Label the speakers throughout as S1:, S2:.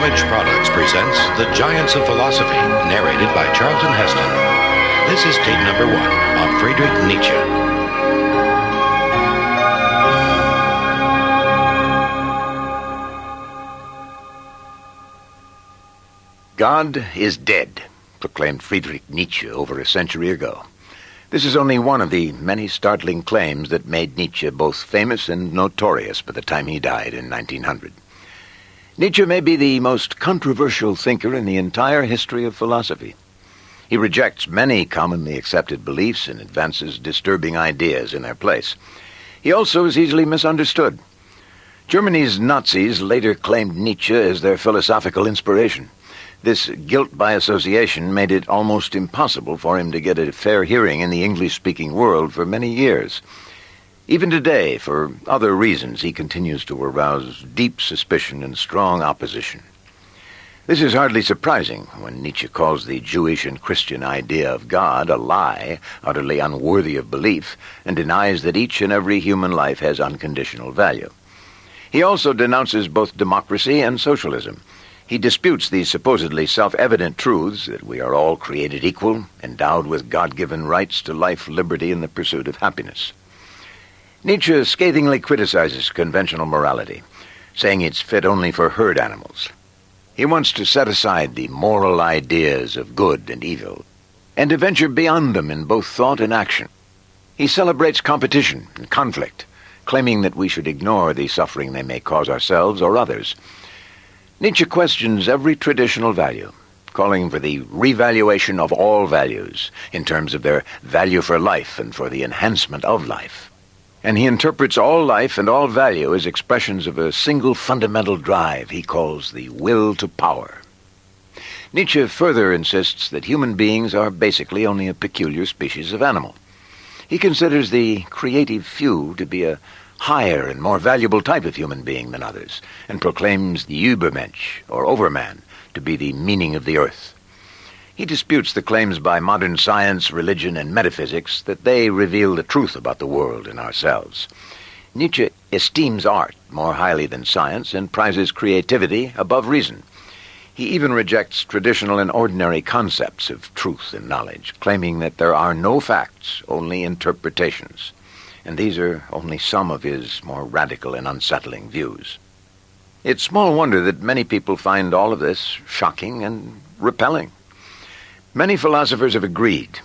S1: Homage Products presents The Giants of Philosophy, narrated by Charlton Heston. This is tape number 1 on Friedrich Nietzsche.
S2: God is dead, proclaimed Friedrich Nietzsche over a century ago. This is only one of the many startling claims that made Nietzsche both famous and notorious by the time he died in 1900. Nietzsche may be the most controversial thinker in the entire history of philosophy. He rejects many commonly accepted beliefs and advances disturbing ideas in their place. He also is easily misunderstood. Germany's Nazis later claimed Nietzsche as their philosophical inspiration. This guilt by association made it almost impossible for him to get a fair hearing in the English-speaking world for many years. Even today, for other reasons, he continues to arouse deep suspicion and strong opposition. This is hardly surprising when Nietzsche calls the Jewish and Christian idea of God a lie, utterly unworthy of belief, and denies that each and every human life has unconditional value. He also denounces both democracy and socialism. He disputes these supposedly self-evident truths that we are all created equal, endowed with God-given rights to life, liberty, and the pursuit of happiness. Nietzsche scathingly criticizes conventional morality, saying it's fit only for herd animals. He wants to set aside the moral ideas of good and evil, and to venture beyond them in both thought and action. He celebrates competition and conflict, claiming that we should ignore the suffering they may cause ourselves or others. Nietzsche questions every traditional value, calling for the revaluation of all values in terms of their value for life and for the enhancement of life. And he interprets all life and all value as expressions of a single fundamental drive he calls the will to power. Nietzsche further insists that human beings are basically only a peculiar species of animal. He considers the creative few to be a higher and more valuable type of human being than others, and proclaims the Übermensch, or Overman, to be the meaning of the earth. He disputes the claims by modern science, religion, and metaphysics that they reveal the truth about the world and ourselves. Nietzsche esteems art more highly than science and prizes creativity above reason. He even rejects traditional and ordinary concepts of truth and knowledge, claiming that there are no facts, only interpretations. And these are only some of his more radical and unsettling views. It's small wonder that many people find all of this shocking and repelling. Many philosophers have agreed,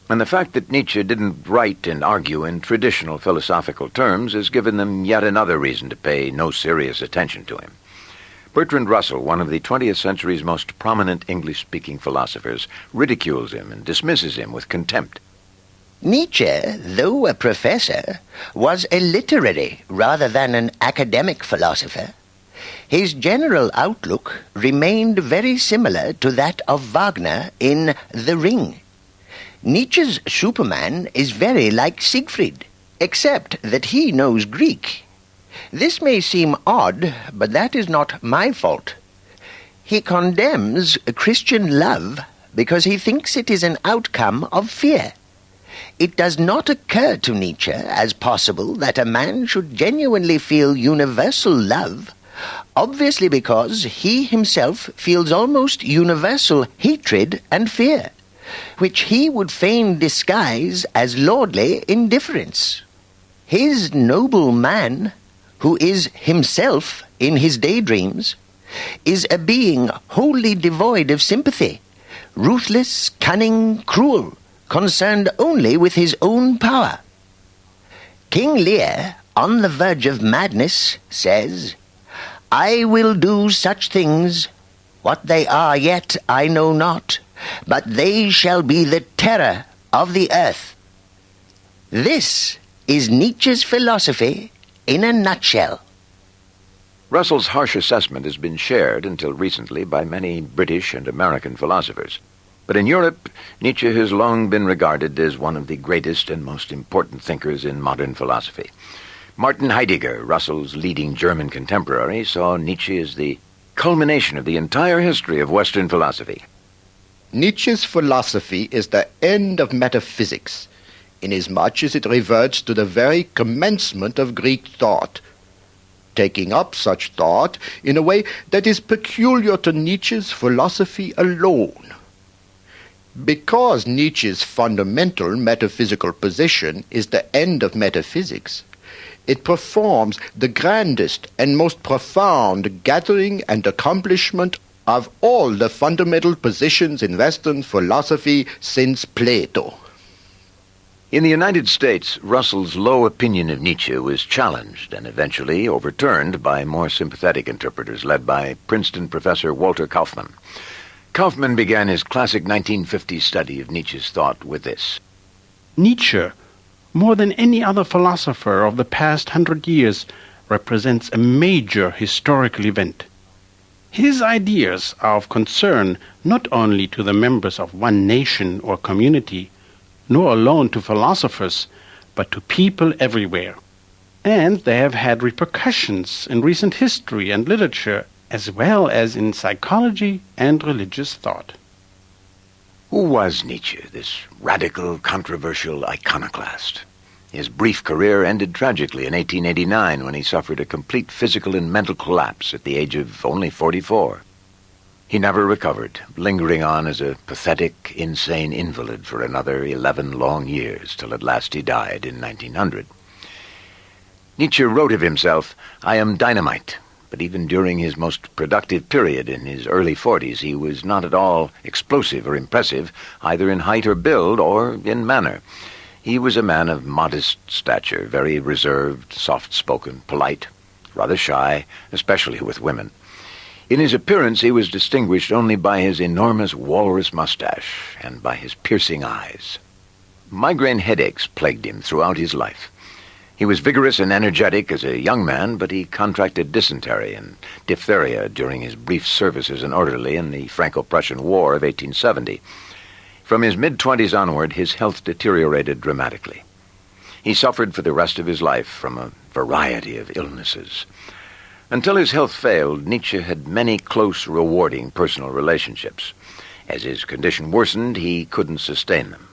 S2: and the fact that Nietzsche didn't write and argue in traditional philosophical terms has given them yet another reason to pay no serious attention to him. Bertrand Russell, one of the 20th century's most prominent English-speaking philosophers, ridicules him and dismisses him with contempt.
S3: Nietzsche, though a professor, was a literary rather than an academic philosopher. His general outlook remained very similar to that of Wagner in The Ring. Nietzsche's Superman is very like Siegfried, except that he knows Greek. This may seem odd, but that is not my fault. He condemns Christian love because he thinks it is an outcome of fear. It does not occur to Nietzsche as possible that a man should genuinely feel universal love, obviously because he himself feels almost universal hatred and fear, which he would fain disguise as lordly indifference. His noble man, who is himself in his daydreams, is a being wholly devoid of sympathy, ruthless, cunning, cruel, concerned only with his own power. King Lear, on the verge of madness, says, "I will do such things, what they are yet I know not, but they shall be the terror of the earth." This is Nietzsche's philosophy in a nutshell.
S2: Russell's harsh assessment has been shared until recently by many British and American philosophers. But in Europe, Nietzsche has long been regarded as one of the greatest and most important thinkers in modern philosophy. Martin Heidegger, Russell's leading German contemporary, saw Nietzsche as the culmination of the entire history of Western philosophy.
S4: Nietzsche's philosophy is the end of metaphysics, inasmuch as it reverts to the very commencement of Greek thought. taking up such thought in a way that is peculiar to Nietzsche's philosophy alone. Because Nietzsche's fundamental metaphysical position is the end of metaphysics, it performs the grandest and most profound gathering and accomplishment of all the fundamental positions in Western philosophy since Plato.
S2: In the United States, Russell's low opinion of Nietzsche was challenged and eventually overturned by more sympathetic interpreters led by Princeton professor Walter Kaufmann. Kaufmann began his classic 1950s study of Nietzsche's thought with this.
S5: Nietzsche, more than any other philosopher of the past 100 years, represents a major historical event. His ideas are of concern not only to the members of one nation or community, nor alone to philosophers, but to people everywhere. And they have had repercussions in recent history and literature, as well as in psychology and religious thought.
S2: Who was Nietzsche, this radical, controversial iconoclast? His brief career ended tragically in 1889 when he suffered a complete physical and mental collapse at the age of only 44. He never recovered, lingering on as a pathetic, insane invalid for another 11 long years, till at last he died in 1900. Nietzsche wrote of himself, "I am dynamite," but even during his most productive period in his early 40s, he was not at all explosive or impressive, either in height or build or in manner. He was a man of modest stature, very reserved, soft-spoken, polite, rather shy, especially with women. In his appearance he was distinguished only by his enormous walrus mustache and by his piercing eyes. Migraine headaches plagued him throughout his life. He was vigorous and energetic as a young man, but he contracted dysentery and diphtheria during his brief service as an orderly in the Franco-Prussian War of 1870. From his mid-20s onward, his health deteriorated dramatically. He suffered for the rest of his life from a variety of illnesses. Until his health failed, Nietzsche had many close, rewarding personal relationships. As his condition worsened, he couldn't sustain them.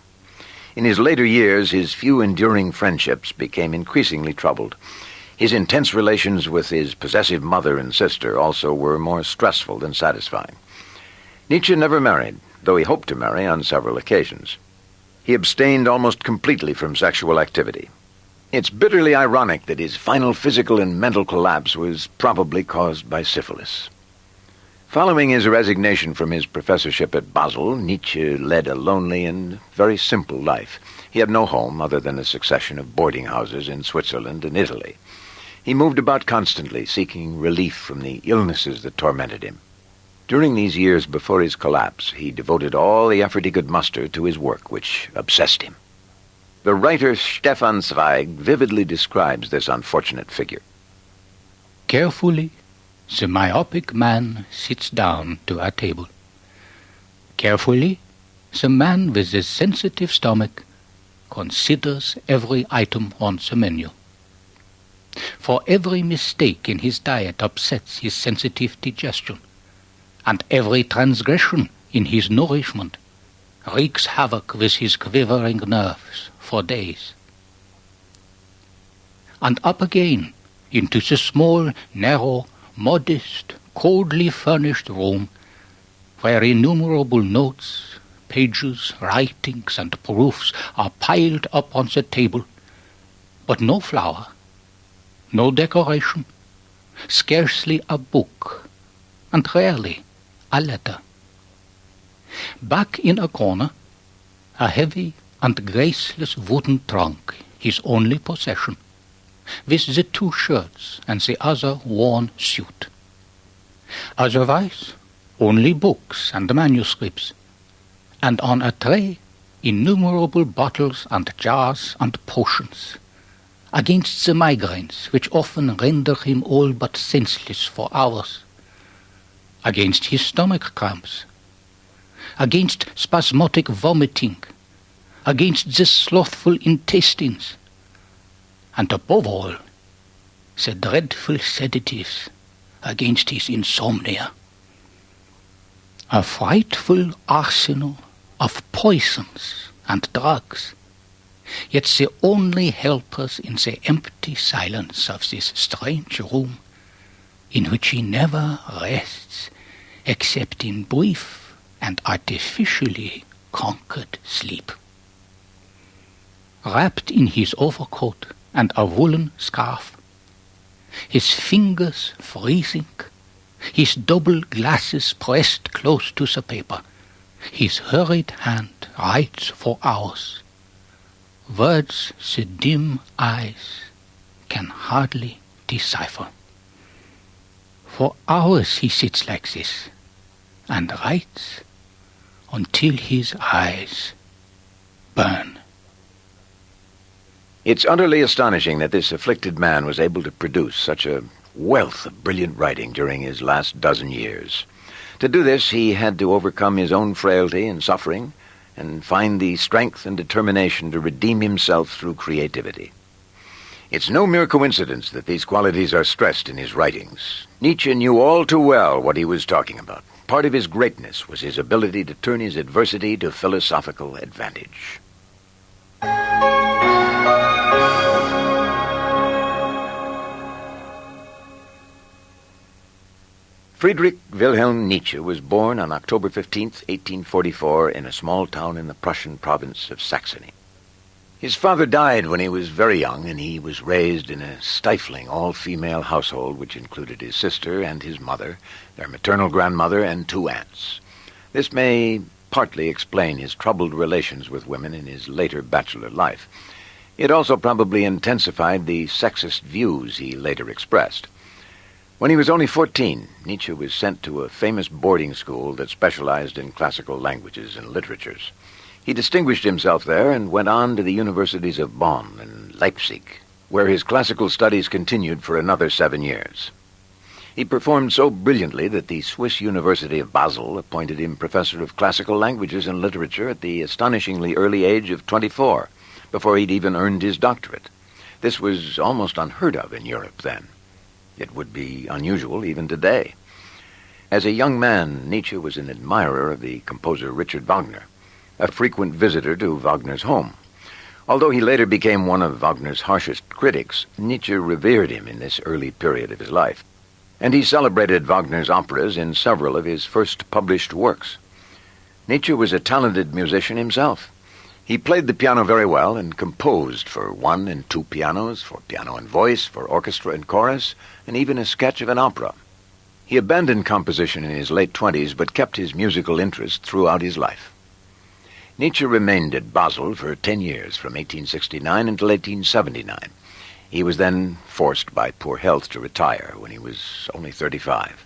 S2: In his later years, his few enduring friendships became increasingly troubled. His intense relations with his possessive mother and sister also were more stressful than satisfying. Nietzsche never married, though he hoped to marry on several occasions. He abstained almost completely from sexual activity. It's bitterly ironic that his final physical and mental collapse was probably caused by syphilis. Following his resignation from his professorship at Basel, Nietzsche led a lonely and very simple life. He had no home other than a succession of boarding houses in Switzerland and Italy. He moved about constantly, seeking relief from the illnesses that tormented him. During these years before his collapse, he devoted all the effort he could muster to his work, which obsessed him. The writer Stefan Zweig vividly describes this unfortunate figure.
S6: Carefully, the myopic man sits down to a table. Carefully, the man with the sensitive stomach considers every item on the menu. For every mistake in his diet upsets his sensitive digestion, and every transgression in his nourishment wreaks havoc with his quivering nerves for days. And up again into the small, narrow, modest, coldly furnished room where innumerable notes, pages, writings, and proofs are piled up on the table, but no flower, no decoration, scarcely a book, and rarely a letter. Back in a corner, a heavy and graceless wooden trunk, his only possession, with the 2 shirts and the other worn suit. Otherwise, only books and manuscripts, and on a tray innumerable bottles and jars and potions, against the migraines which often render him all but senseless for hours, against his stomach cramps, against spasmodic vomiting, against the slothful intestines, and above all, the dreadful sedatives against his insomnia. A frightful arsenal of poisons and drugs, yet the only helpers in the empty silence of this strange room in which he never rests except in brief and artificially conquered sleep. Wrapped in his overcoat and a woolen scarf, his fingers freezing, his double glasses pressed close to the paper, his hurried hand writes for hours. Words the dim eyes can hardly decipher. For hours he sits like this, and writes until his eyes burn.
S2: It's utterly astonishing that this afflicted man was able to produce such a wealth of brilliant writing during his last dozen years. To do this, he had to overcome his own frailty and suffering and find the strength and determination to redeem himself through creativity. It's no mere coincidence that these qualities are stressed in his writings. Nietzsche knew all too well what he was talking about. Part of his greatness was his ability to turn his adversity to philosophical advantage. Friedrich Wilhelm Nietzsche was born on October 15, 1844, in a small town in the Prussian province of Saxony. His father died when he was very young, and he was raised in a stifling all-female household which included his sister and his mother, their maternal grandmother, and 2 aunts. This may partly explain his troubled relations with women in his later bachelor life. It also probably intensified the sexist views he later expressed. When he was only 14, Nietzsche was sent to a famous boarding school that specialized in classical languages and literatures. He distinguished himself there and went on to the universities of Bonn and Leipzig, where his classical studies continued for another 7 years. He performed so brilliantly that the Swiss University of Basel appointed him professor of classical languages and literature at the astonishingly early age of 24, before he'd even earned his doctorate. This was almost unheard of in Europe then. It would be unusual even today. As a young man, Nietzsche was an admirer of the composer Richard Wagner, a frequent visitor to Wagner's home. Although he later became one of Wagner's harshest critics, Nietzsche revered him in this early period of his life, and he celebrated Wagner's operas in several of his first published works. Nietzsche was a talented musician himself. He played the piano very well and composed for 1 and 2 pianos, for piano and voice, for orchestra and chorus, and even a sketch of an opera. He abandoned composition in his late 20s, but kept his musical interest throughout his life. Nietzsche remained at Basel for 10 years, from 1869 until 1879. He was then forced by poor health to retire when he was only 35.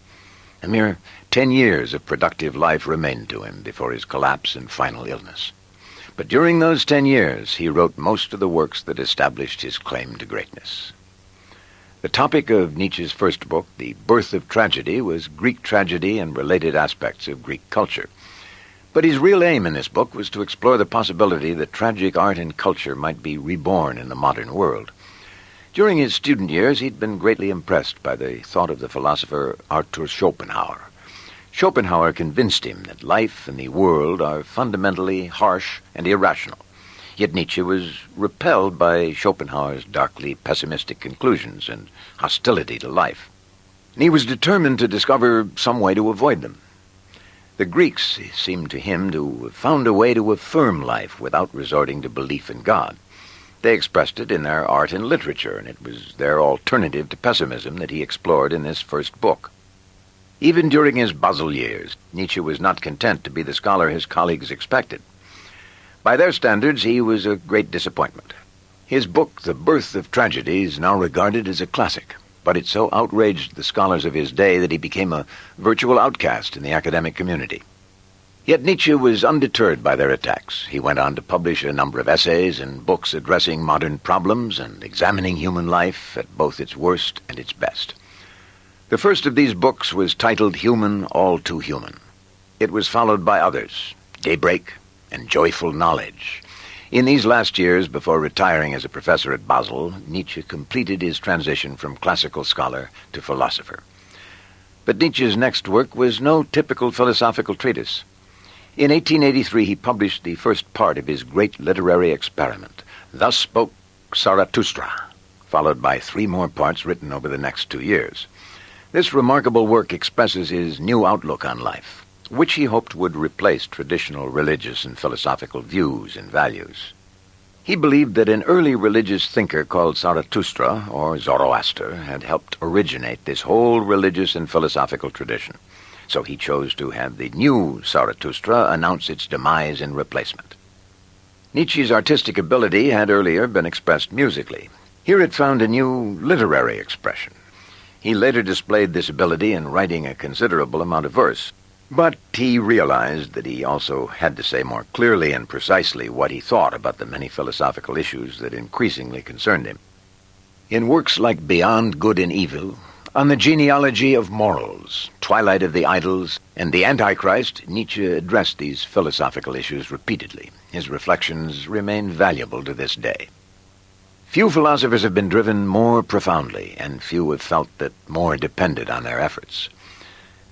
S2: A mere 10 years of productive life remained to him before his collapse and final illness. But during those 10 years, he wrote most of the works that established his claim to greatness. The topic of Nietzsche's first book, The Birth of Tragedy, was Greek tragedy and related aspects of Greek culture. But his real aim in this book was to explore the possibility that tragic art and culture might be reborn in the modern world. During his student years, he'd been greatly impressed by the thought of the philosopher Arthur Schopenhauer. Schopenhauer convinced him that life and the world are fundamentally harsh and irrational. Yet Nietzsche was repelled by Schopenhauer's darkly pessimistic conclusions and hostility to life. And he was determined to discover some way to avoid them. The Greeks seemed to him to have found a way to affirm life without resorting to belief in God. They expressed it in their art and literature, and it was their alternative to pessimism that he explored in this first book. Even during his Basel years, Nietzsche was not content to be the scholar his colleagues expected. By their standards, he was a great disappointment. His book, The Birth of Tragedy, is now regarded as a classic, but it so outraged the scholars of his day that he became a virtual outcast in the academic community. Yet Nietzsche was undeterred by their attacks. He went on to publish a number of essays and books addressing modern problems and examining human life at both its worst and its best. The first of these books was titled Human, All Too Human. It was followed by others, Daybreak and Joyful Knowledge. In these last years, before retiring as a professor at Basel, Nietzsche completed his transition from classical scholar to philosopher. But Nietzsche's next work was no typical philosophical treatise. In 1883, he published the first part of his great literary experiment, Thus Spoke Zarathustra, followed by 3 more parts written over the next 2 years. This remarkable work expresses his new outlook on life, which he hoped would replace traditional religious and philosophical views and values. He believed that an early religious thinker called Zarathustra, or Zoroaster, had helped originate this whole religious and philosophical tradition. So he chose to have the new Zarathustra announce its demise and replacement. Nietzsche's artistic ability had earlier been expressed musically. Here it found a new literary expression. He later displayed this ability in writing a considerable amount of verse, but he realized that he also had to say more clearly and precisely what he thought about the many philosophical issues that increasingly concerned him. In works like Beyond Good and Evil, On the Genealogy of Morals, Twilight of the Idols, and The Antichrist, Nietzsche addressed these philosophical issues repeatedly. His reflections remain valuable to this day. Few philosophers have been driven more profoundly, and few have felt that more depended on their efforts.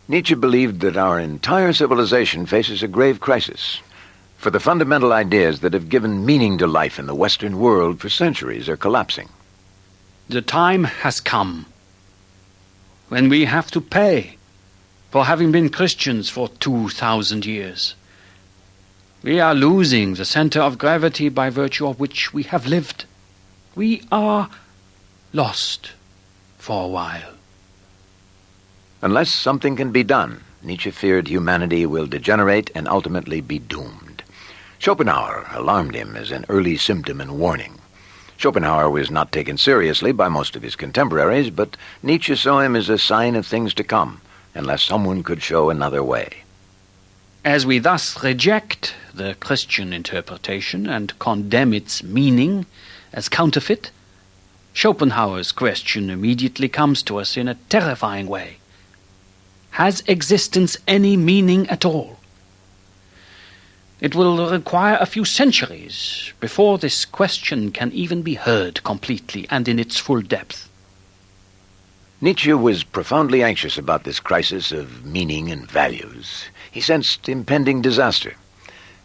S2: Nietzsche believed that our entire civilization faces a grave crisis, for the fundamental ideas that have given meaning to life in the Western world for centuries are collapsing.
S7: The time has come when we have to pay for having been Christians for 2,000 years. We are losing the center of gravity by virtue of which we have lived. We are lost for a while.
S2: Unless something can be done, Nietzsche feared humanity will degenerate and ultimately be doomed. Schopenhauer alarmed him as an early symptom and warning. Schopenhauer was not taken seriously by most of his contemporaries, but Nietzsche saw him as a sign of things to come, unless someone could show another way.
S7: As we thus reject the Christian interpretation and condemn its meaning as counterfeit, Schopenhauer's question immediately comes to us in a terrifying way. Has existence any meaning at all? It will require a few centuries before this question can even be heard completely and in its full depth.
S2: Nietzsche was profoundly anxious about this crisis of meaning and values. He sensed impending disaster.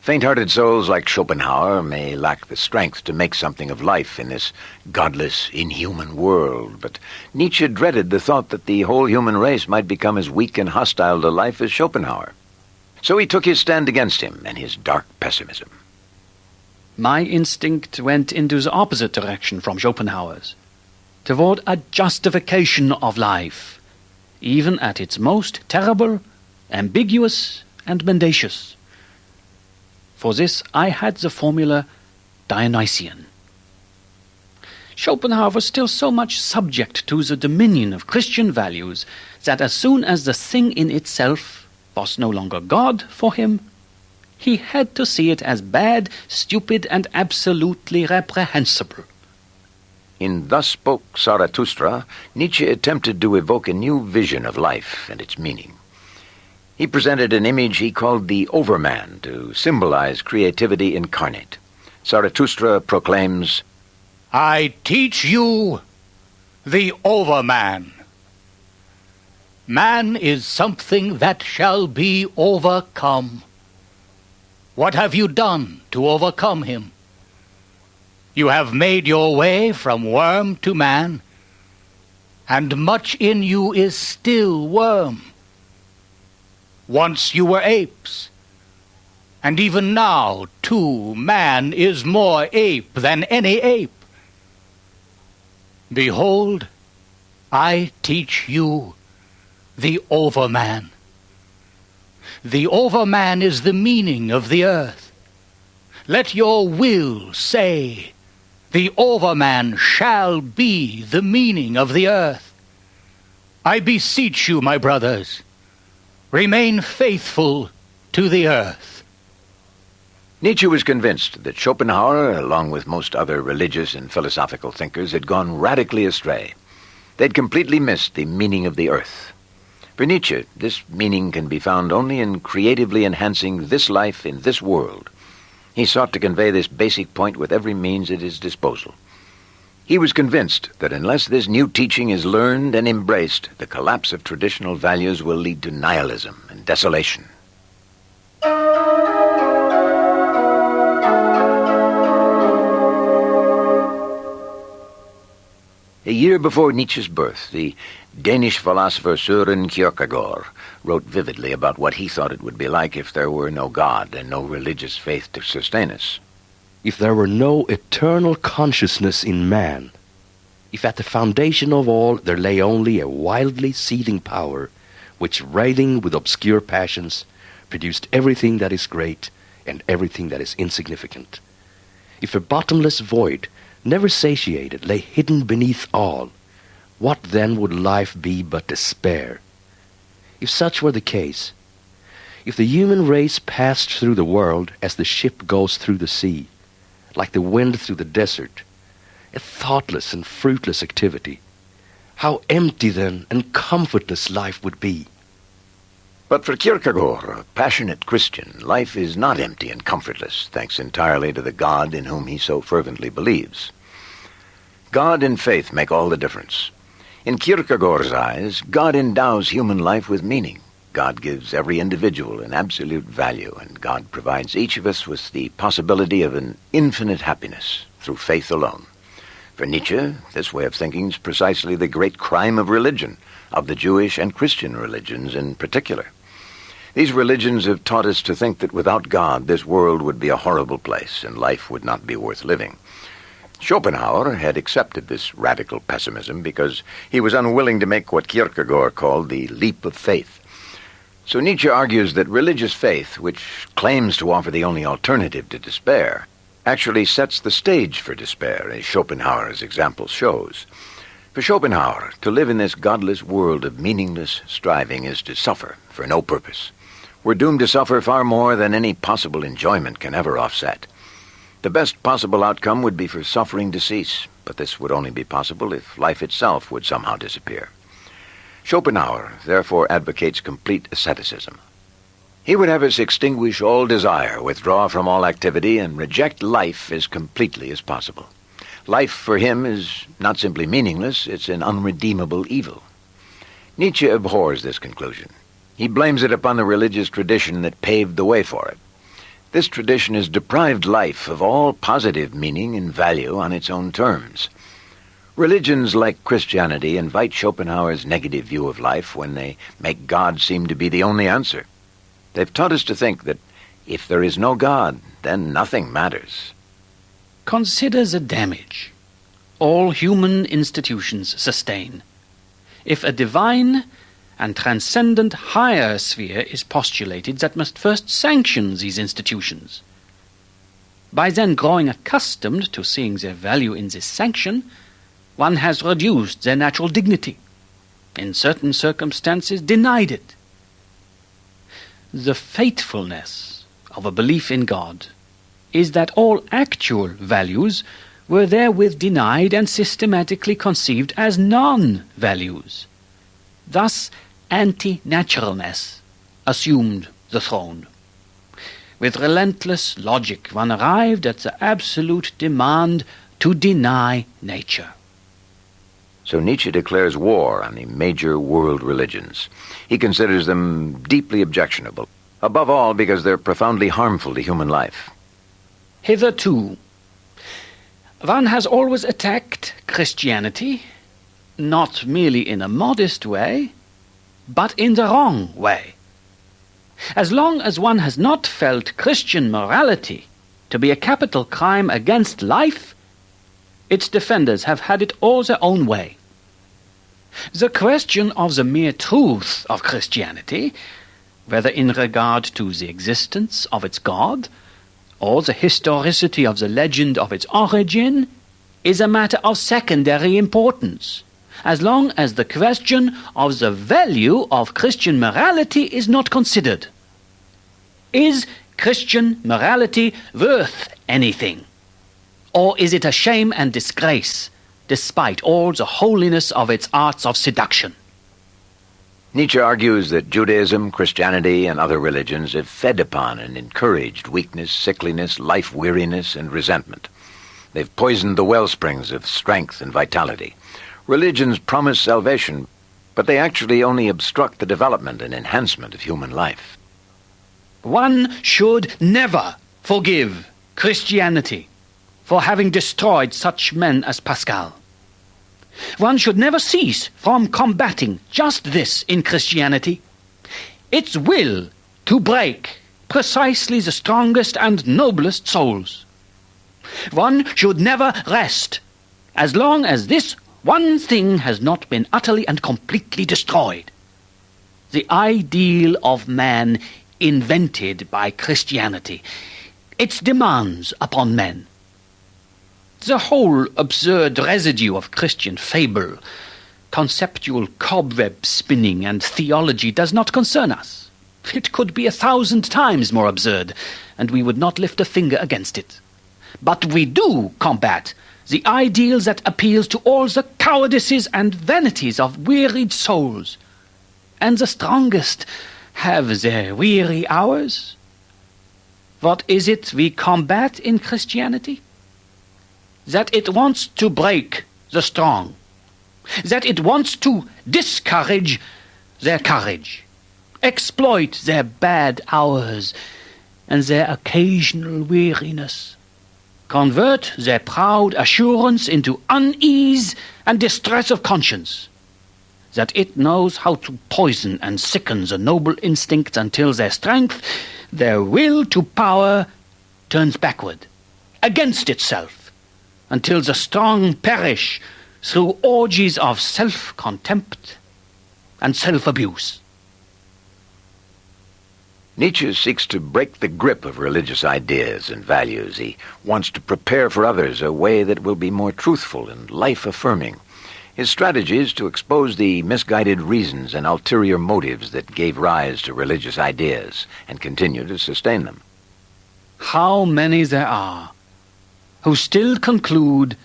S2: Faint-hearted souls like Schopenhauer may lack the strength to make something of life in this godless, inhuman world, but Nietzsche dreaded the thought that the whole human race might become as weak and hostile to life as Schopenhauer. So he took his stand against him and his dark pessimism.
S7: My instinct went into the opposite direction from Schopenhauer's, toward a justification of life, even at its most terrible, ambiguous, and mendacious. For this I had the formula Dionysian. Schopenhauer was still so much subject to the dominion of Christian values that as soon as the thing in itself was no longer God for him, he had to see it as bad, stupid, and absolutely reprehensible.
S2: In Thus Spoke Zarathustra, Nietzsche attempted to evoke a new vision of life and its meaning. He presented an image he called the Overman to symbolize creativity incarnate. Zarathustra proclaims,
S6: I teach you the Overman. Man is something that shall be overcome. What have you done to overcome him? You have made your way from worm to man, and much in you is still worm. Once you were apes, and even now, too, man is more ape than any ape. Behold, I teach you the Overman. The Overman is the meaning of the earth. Let your will say, the Overman shall be the meaning of the earth. I beseech you, my brothers, remain faithful to the earth.
S2: Nietzsche was convinced that Schopenhauer, along with most other religious and philosophical thinkers, had gone radically astray. They'd completely missed the meaning of the earth. For Nietzsche, this meaning can be found only in creatively enhancing this life in this world. He sought to convey this basic point with every means at his disposal. He was convinced that unless this new teaching is learned and embraced, the collapse of traditional values will lead to nihilism and desolation. A year before Nietzsche's birth, the Danish philosopher Søren Kierkegaard wrote vividly about what he thought it would be like if there were no God and no religious faith to sustain us.
S8: If there were no eternal consciousness in man, if at the foundation of all there lay only a wildly seething power, which, writhing with obscure passions, produced everything that is great and everything that is insignificant. If a bottomless void, never satiated, lay hidden beneath all, what then would life be but despair? If such were the case, if the human race passed through the world as the ship goes through the sea, like the wind through the desert, a thoughtless and fruitless activity, how empty then and comfortless life would be.
S2: But for Kierkegaard, a passionate Christian, life is not empty and comfortless, thanks entirely to the God in whom he so fervently believes. God and faith make all the difference. In Kierkegaard's eyes, God endows human life with meaning. God gives every individual an absolute value, and God provides each of us with the possibility of an infinite happiness through faith alone. For Nietzsche, this way of thinking is precisely the great crime of religion, of the Jewish and Christian religions in particular. These religions have taught us to think that without God, this world would be a horrible place and life would not be worth living. Schopenhauer had accepted this radical pessimism because he was unwilling to make what Kierkegaard called the leap of faith. So Nietzsche argues that religious faith, which claims to offer the only alternative to despair, actually sets the stage for despair, as Schopenhauer's example shows. For Schopenhauer, to live in this godless world of meaningless striving is to suffer for no purpose. We're doomed to suffer far more than any possible enjoyment can ever offset. The best possible outcome would be for suffering to cease, but this would only be possible if life itself would somehow disappear. Schopenhauer therefore advocates complete asceticism. He would have us extinguish all desire, withdraw from all activity, and reject life as completely as possible. Life for him is not simply meaningless, it's an unredeemable evil. Nietzsche abhors this conclusion. He blames it upon the religious tradition that paved the way for it. This tradition has deprived life of all positive meaning and value on its own terms. Religions like Christianity invite Schopenhauer's negative view of life when they make God seem to be the only answer. They've taught us to think that if there is no God, then nothing matters.
S7: Consider the damage all human institutions sustain. If a divine and transcendent higher sphere is postulated that must first sanction these institutions. By then growing accustomed to seeing their value in this sanction, one has reduced their natural dignity, in certain circumstances denied it. The faithfulness of a belief in God is that all actual values were therewith denied and systematically conceived as non-values. Thus, anti-naturalness assumed the throne. With relentless logic, one arrived at the absolute demand to deny nature.
S2: So Nietzsche declares war on the major world religions. He considers them deeply objectionable, above all because they're profoundly harmful to human life.
S7: Hitherto, one has always attacked Christianity, not merely in a modest way, but in the wrong way. As long as one has not felt Christian morality to be a capital crime against life, its defenders have had it all their own way. The question of the mere truth of Christianity, whether in regard to the existence of its God or the historicity of the legend of its origin, is a matter of secondary importance, as long as the question of the value of Christian morality is not considered. Is Christian morality worth anything? Or is it a shame and disgrace, despite all the holiness of its arts of seduction?
S2: Nietzsche argues that Judaism, Christianity, and other religions have fed upon and encouraged weakness, sickliness, life-weariness, and resentment. They've poisoned the wellsprings of strength and vitality. Religions promise salvation, but they actually only obstruct the development and enhancement of human life.
S7: One should never forgive Christianity for having destroyed such men as Pascal. One should never cease from combating just this in Christianity: its will to break precisely the strongest and noblest souls. One should never rest as long as this one thing has not been utterly and completely destroyed: the ideal of man invented by Christianity, its demands upon men. The whole absurd residue of Christian fable, conceptual cobweb spinning and theology does not concern us. It could be 1,000 times more absurd, and we would not lift a finger against it. But we do combat the ideals that appeals to all the cowardices and vanities of wearied souls. And the strongest have their weary hours. What is it we combat in Christianity? That it wants to break the strong, that it wants to discourage their courage, exploit their bad hours and their occasional weariness, convert their proud assurance into unease and distress of conscience, that it knows how to poison and sicken the noble instincts until their strength, their will to power, turns backward, against itself, until the strong perish through orgies of self-contempt and self-abuse.
S2: Nietzsche seeks to break the grip of religious ideas and values. He wants to prepare for others a way that will be more truthful and life-affirming. His strategy is to expose the misguided reasons and ulterior motives that gave rise to religious ideas and continue to sustain them.
S7: How many there are who still conclude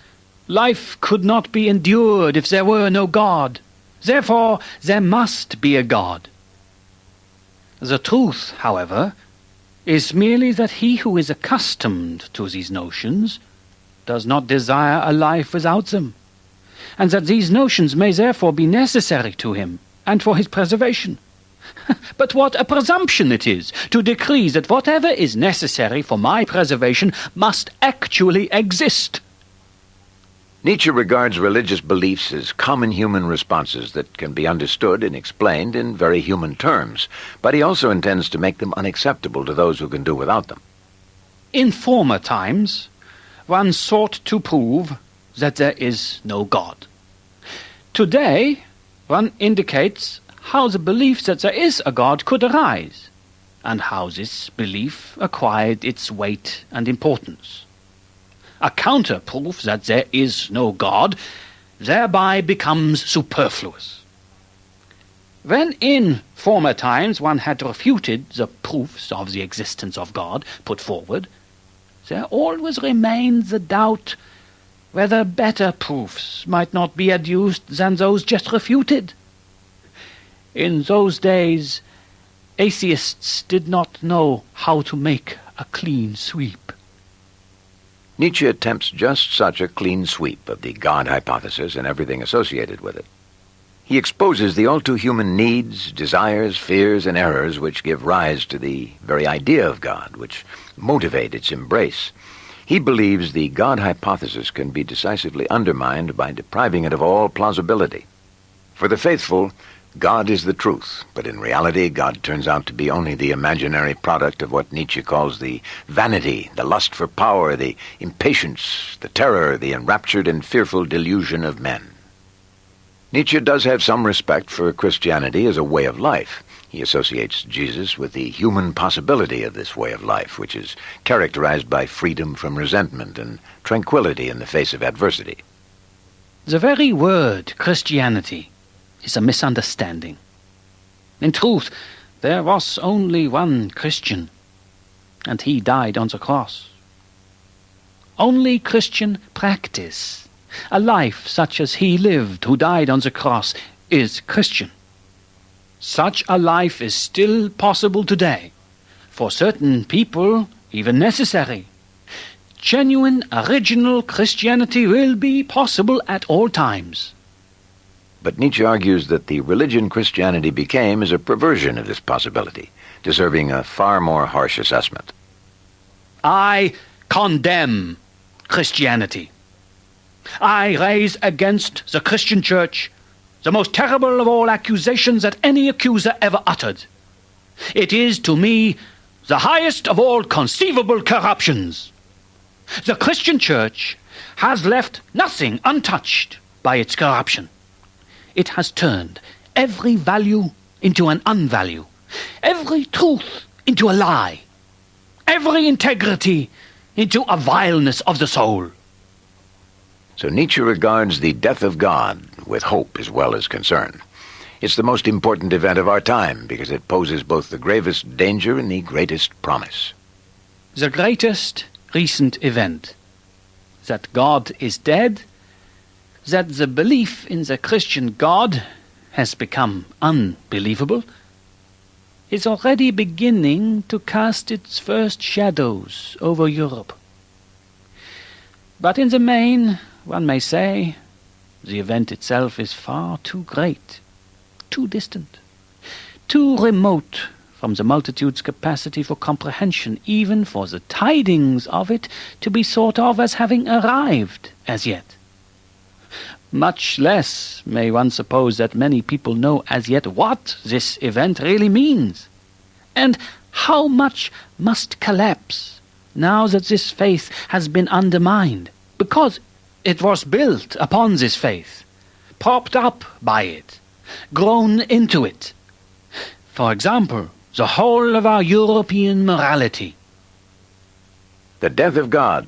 S7: life could not be endured if there were no God. Therefore, there must be a God. The truth, however, is merely that he who is accustomed to these notions does not desire a life without them, and that these notions may therefore be necessary to him and for his preservation. But what a presumption it is to decree that whatever is necessary for my preservation must actually exist.
S2: Nietzsche regards religious beliefs as common human responses that can be understood and explained in very human terms, but he also intends to make them unacceptable to those who can do without them.
S7: In former times, one sought to prove that there is no God. Today, one indicates how the belief that there is a God could arise, and how this belief acquired its weight and importance. A counter-proof that there is no God thereby becomes superfluous. When in former times one had refuted the proofs of the existence of God put forward, there always remained the doubt whether better proofs might not be adduced than those just refuted. In those days, atheists did not know how to make a clean sweep.
S2: Nietzsche attempts just such a clean sweep of the God hypothesis and everything associated with it. He exposes the all-too-human needs, desires, fears, and errors which give rise to the very idea of God, which motivate its embrace. He believes the God hypothesis can be decisively undermined by depriving it of all plausibility. For the faithful, God is the truth, but in reality God turns out to be only the imaginary product of what Nietzsche calls the vanity, the lust for power, the impatience, the terror, the enraptured and fearful delusion of men. Nietzsche does have some respect for Christianity as a way of life. He associates Jesus with the human possibility of this way of life, which is characterized by freedom from resentment and tranquility in the face of adversity.
S7: The very word Christianity is a misunderstanding. In truth, there was only one Christian, and he died on the cross. Only Christian practice, a life such as he lived who died on the cross, is Christian. Such a life is still possible today, for certain people even necessary. Genuine, original Christianity will be possible at all times.
S2: But Nietzsche argues that the religion Christianity became is a perversion of this possibility, deserving a far more harsh assessment.
S7: I condemn Christianity. I raise against the Christian Church the most terrible of all accusations that any accuser ever uttered. It is to me the highest of all conceivable corruptions. The Christian Church has left nothing untouched by its corruption. It has turned every value into an unvalue, every truth into a lie, every integrity into a vileness of the soul.
S2: So Nietzsche regards the death of God with hope as well as concern. It's the most important event of our time because it poses both the gravest danger and the greatest promise.
S7: The greatest recent event, that God is dead, that the belief in the Christian God has become unbelievable, is already beginning to cast its first shadows over Europe. But in the main, one may say, the event itself is far too great, too distant, too remote from the multitude's capacity for comprehension, even for the tidings of it to be thought of as having arrived as yet. Much less may one suppose that many people know as yet what this event really means, and how much must collapse now that this faith has been undermined, because it was built upon this faith, propped up by it, grown into it. For example, the whole of our European morality.
S2: The death of God,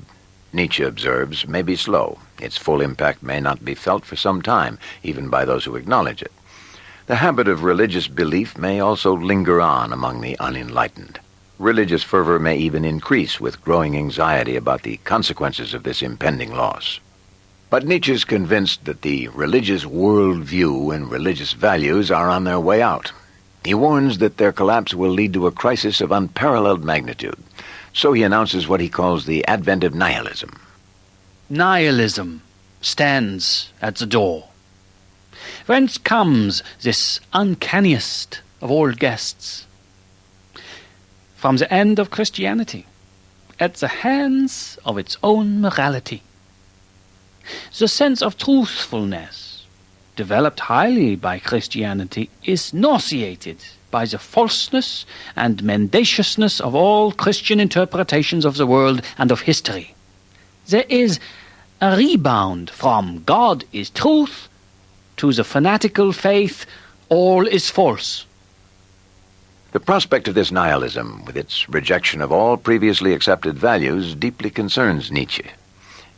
S2: Nietzsche observes, may be slow. Its full impact may not be felt for some time, even by those who acknowledge it. The habit of religious belief may also linger on among the unenlightened. Religious fervor may even increase with growing anxiety about the consequences of this impending loss. But Nietzsche is convinced that the religious worldview and religious values are on their way out. He warns that their collapse will lead to a crisis of unparalleled magnitude. So he announces what he calls the advent of nihilism.
S7: Nihilism stands at the door. Whence comes this uncanniest of all guests? From the end of Christianity, at the hands of its own morality. The sense of truthfulness, developed highly by Christianity, is nauseated by the falseness and mendaciousness of all Christian interpretations of the world and of history. There is a rebound from God is truth to the fanatical faith all is false.
S2: The prospect of this nihilism, with its rejection of all previously accepted values, deeply concerns Nietzsche.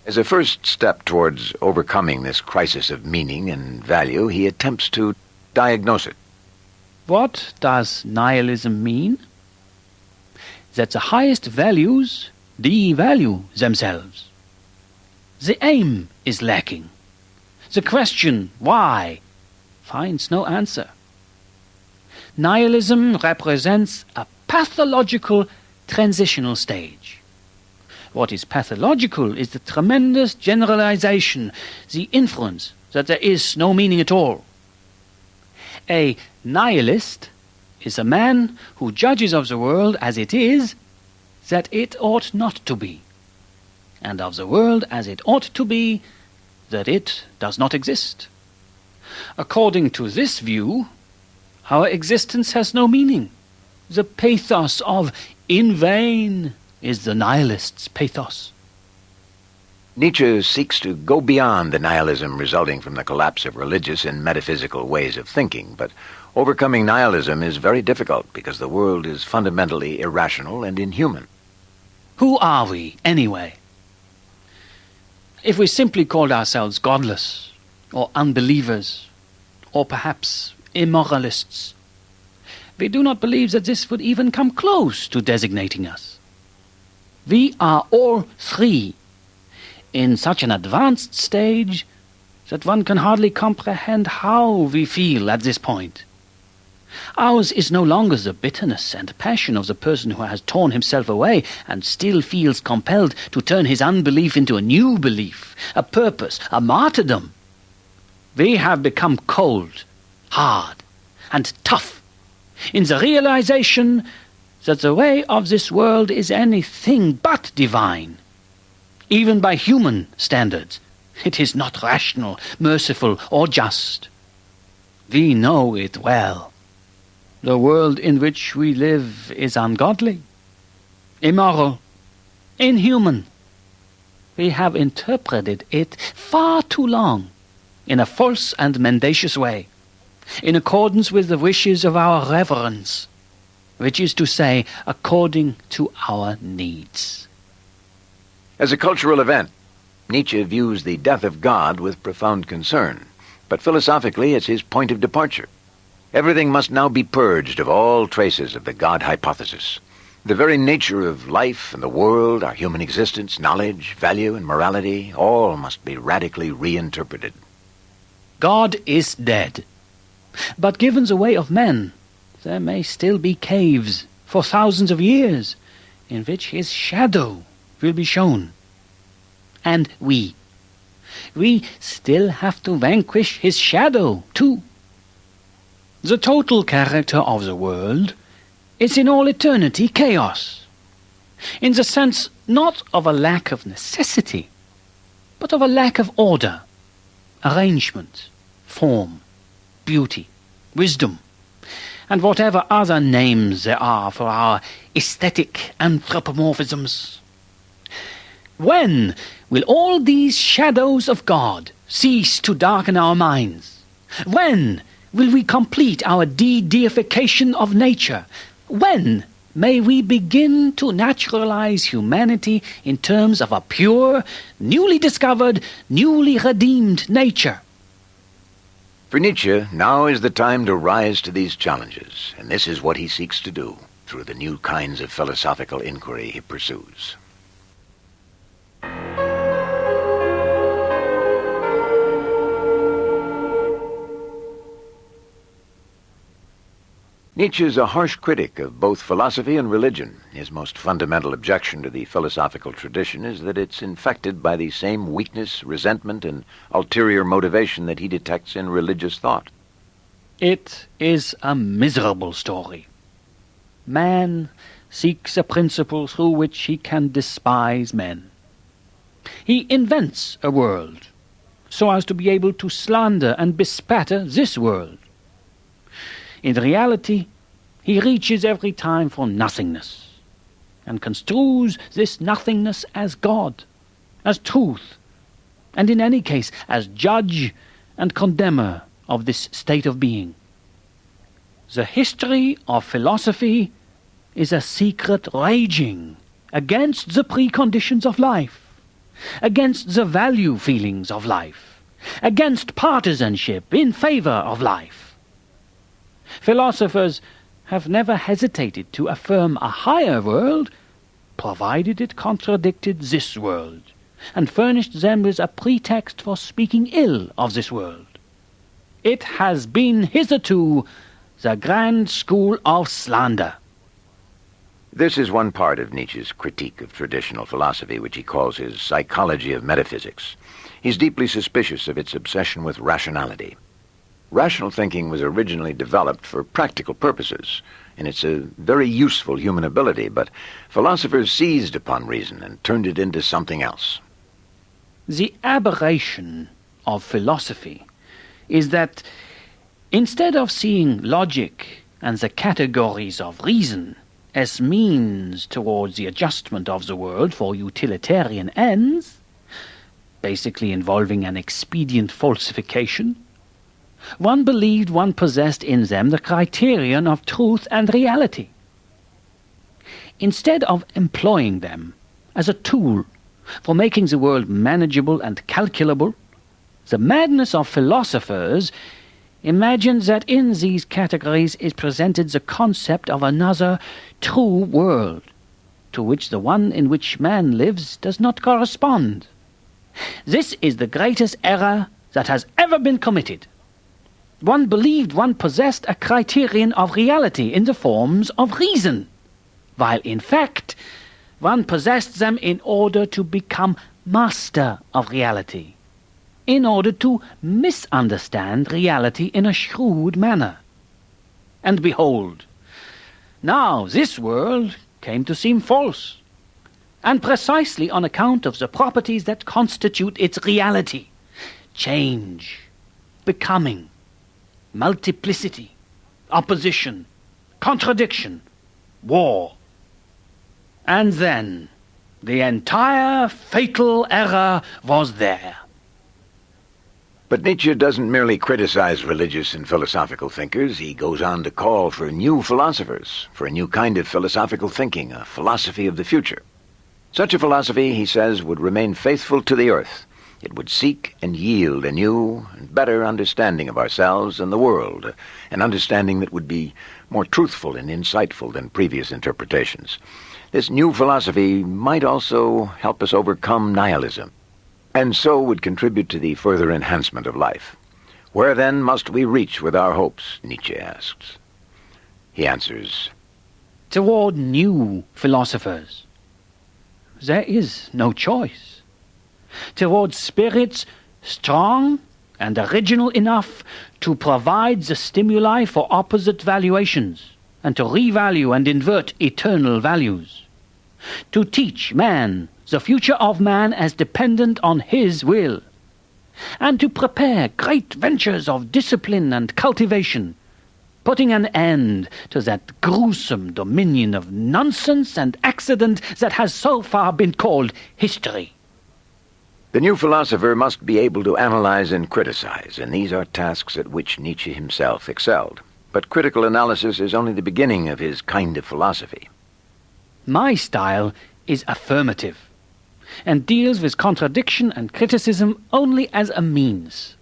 S2: As a first step towards overcoming this crisis of meaning and value, he attempts to diagnose it.
S7: What does nihilism mean? That the highest values devalue themselves. The aim is lacking. The question, why, finds no answer. Nihilism represents a pathological transitional stage. What is pathological is the tremendous generalization, the inference that there is no meaning at all. A nihilist is a man who judges of the world as it is, that it ought not to be, and of the world as it ought to be, that it does not exist. According to this view, our existence has no meaning. The pathos of in vain is the nihilist's pathos.
S2: Nietzsche seeks to go beyond the nihilism resulting from the collapse of religious and metaphysical ways of thinking, but overcoming nihilism is very difficult because the world is fundamentally irrational and inhuman.
S7: Who are we, anyway? If we simply called ourselves godless, or unbelievers, or perhaps immoralists, we do not believe that this would even come close to designating us. We are all three in such an advanced stage that one can hardly comprehend how we feel at this point. Ours is no longer the bitterness and passion of the person who has torn himself away and still feels compelled to turn his unbelief into a new belief, a purpose, a martyrdom. We have become cold, hard, and tough in the realization that the way of this world is anything but divine, even by human standards, It is not rational, merciful, or just. We know it well. The world in which we live is ungodly, immoral, inhuman. We have interpreted it far too long in a false and mendacious way, in accordance with the wishes of our reverence, which is to say, according to our needs.
S2: As a cultural event, Nietzsche views the death of God with profound concern, but philosophically it's his point of departure. Everything must now be purged of all traces of the God hypothesis. The very nature of life and the world, our human existence, knowledge, value, and morality, all must be radically reinterpreted.
S7: God is dead. But given the way of men, there may still be caves for thousands of years in which his shadow will be shown. And we still have to vanquish his shadow, too. The total character of the world is in all eternity chaos, in the sense not of a lack of necessity, but of a lack of order, arrangement, form, beauty, wisdom, and whatever other names there are for our aesthetic anthropomorphisms. When will all these shadows of God cease to darken our minds? When will we complete our de-deification of nature? When may we begin to naturalize humanity in terms of a pure, newly discovered, newly redeemed nature?
S2: For Nietzsche, now is the time to rise to these challenges, and this is what he seeks to do through the new kinds of philosophical inquiry he pursues. Nietzsche is a harsh critic of both philosophy and religion. His most fundamental objection to the philosophical tradition is that it's infected by the same weakness, resentment, and ulterior motivation that he detects in religious thought.
S7: It is a miserable story. Man seeks a principle through which he can despise men. He invents a world so as to be able to slander and bespatter this world. In reality, he reaches every time for nothingness, and construes this nothingness as God, as truth, and in any case as judge and condemner of this state of being. The history of philosophy is a secret raging against the preconditions of life, against the value feelings of life, against partisanship in favor of life. Philosophers have never hesitated to affirm a higher world, provided it contradicted this world, and furnished them with a pretext for speaking ill of this world. It has been hitherto the grand school of slander.
S2: This is one part of Nietzsche's critique of traditional philosophy, which he calls his psychology of metaphysics. He's deeply suspicious of its obsession with rationality. Rational thinking was originally developed for practical purposes, and it's a very useful human ability, but philosophers seized upon reason and turned it into something else.
S7: The aberration of philosophy is that instead of seeing logic and the categories of reason as means towards the adjustment of the world for utilitarian ends, basically involving an expedient falsification, one believed one possessed in them the criterion of truth and reality. Instead of employing them as a tool for making the world manageable and calculable, the madness of philosophers imagines that in these categories is presented the concept of another true world, to which the one in which man lives does not correspond. This is the greatest error that has ever been committed. One believed one possessed a criterion of reality in the forms of reason, while in fact one possessed them in order to become master of reality, in order to misunderstand reality in a shrewd manner. And behold, now this world came to seem false. and precisely on account of the properties that constitute its reality: change, becoming, multiplicity, opposition, contradiction, war. And then the entire fatal error was there.
S2: But Nietzsche doesn't merely criticize religious and philosophical thinkers. He goes on to call for new philosophers, for a new kind of philosophical thinking, a philosophy of the future. Such a philosophy, he says, would remain faithful to the earth. It would seek and yield a new and better understanding of ourselves and the world, an understanding that would be more truthful and insightful than previous interpretations. This new philosophy might also help us overcome nihilism, and so would contribute to the further enhancement of life. Where then must we reach with our hopes, Nietzsche asks. He answers,
S7: Toward new philosophers. There is no choice. Toward spirits strong and original enough to provide the stimuli for opposite valuations, and to revalue and invert eternal values. To teach man the future of man as dependent on his will, and to prepare great ventures of discipline and cultivation, putting an end to that gruesome dominion of nonsense and accident that has so far been called history.
S2: The new philosopher must be able to analyze and criticize, and these are tasks at which Nietzsche himself excelled. But critical analysis is only the beginning of his kind of philosophy.
S7: My style is affirmative, and deals with contradiction and criticism only as a means.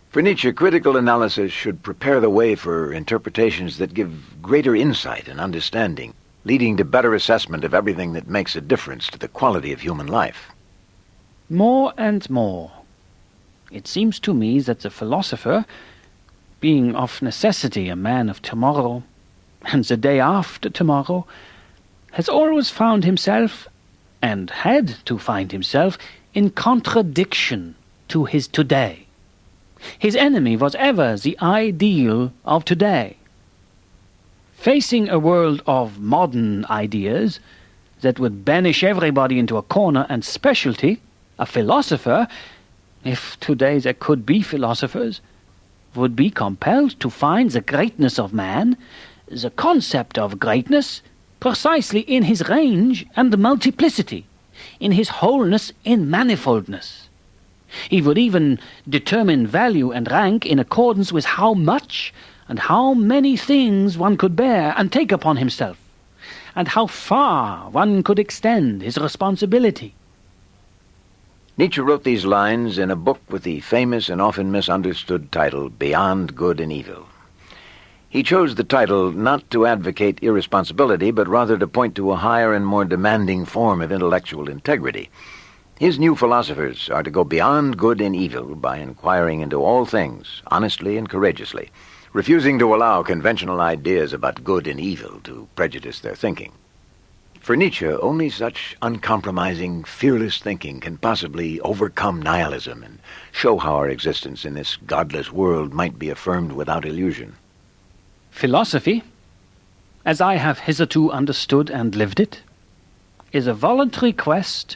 S2: For Nietzsche, critical analysis should prepare the way for interpretations that give greater insight and understanding, leading to better assessment of everything that makes a difference to the quality of human life.
S7: More and more, it seems to me that the philosopher, being of necessity a man of tomorrow, and the day after tomorrow, has always found himself, and had to find himself, in contradiction to his today. His enemy was ever the ideal of today. Facing a world of modern ideas that would banish everybody into a corner and specialty, a philosopher, if today there could be philosophers, would be compelled to find the greatness of man, the concept of greatness, precisely in his range and multiplicity, in his wholeness in manifoldness. He would even determine value and rank in accordance with how much and how many things one could bear and take upon himself, and how far one could extend his responsibility.
S2: Nietzsche wrote these lines in a book with the famous and often misunderstood title, Beyond Good and Evil. He chose the title not to advocate irresponsibility, but rather to point to a higher and more demanding form of intellectual integrity. His new philosophers are to go beyond good and evil by inquiring into all things, honestly and courageously, refusing to allow conventional ideas about good and evil to prejudice their thinking. For Nietzsche, only such uncompromising, fearless thinking can possibly overcome nihilism and show how our existence in this godless world might be affirmed without illusion.
S7: Philosophy, as I have hitherto understood and lived it, is a voluntary quest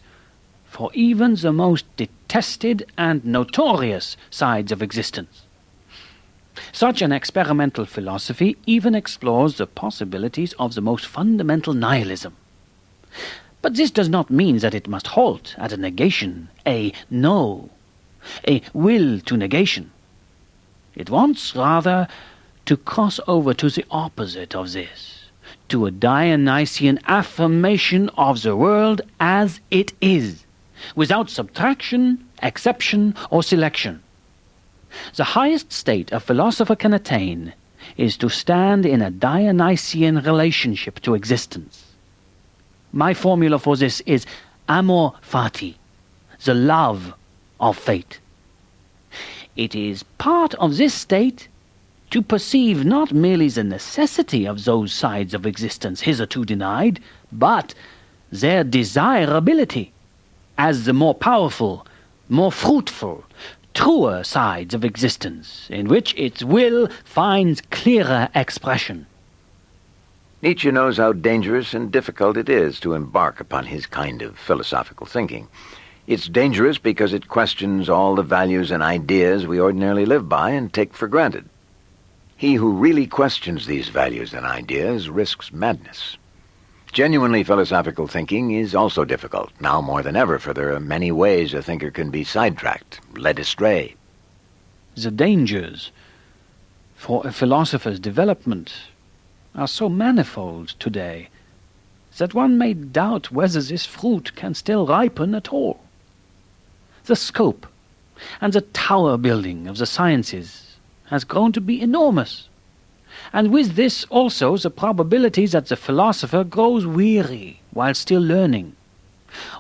S7: for even the most detested and notorious sides of existence. Such an experimental philosophy even explores the possibilities of the most fundamental nihilism. But this does not mean that it must halt at a negation, a no, a will to negation. It wants, rather, to cross over to the opposite of this, to a Dionysian affirmation of the world as it is, without subtraction, exception, or selection. The highest state a philosopher can attain is to stand in a Dionysian relationship to existence. My formula for this is amor fati, the love of fate. It is part of this state to perceive not merely the necessity of those sides of existence hitherto denied, but their desirability as the more powerful, more fruitful, truer sides of existence, in which its will finds clearer expression.
S2: Nietzsche knows how dangerous and difficult it is to embark upon his kind of philosophical thinking. It's dangerous because it questions all the values and ideas we ordinarily live by and take for granted. He who really questions these values and ideas risks madness. Genuinely philosophical thinking is also difficult, now more than ever, for there are many ways a thinker can be sidetracked, led astray.
S7: The dangers for a philosopher's development are so manifold today that one may doubt whether this fruit can still ripen at all. The scope and the tower building of the sciences has grown to be enormous, and with this also the probability that the philosopher grows weary while still learning,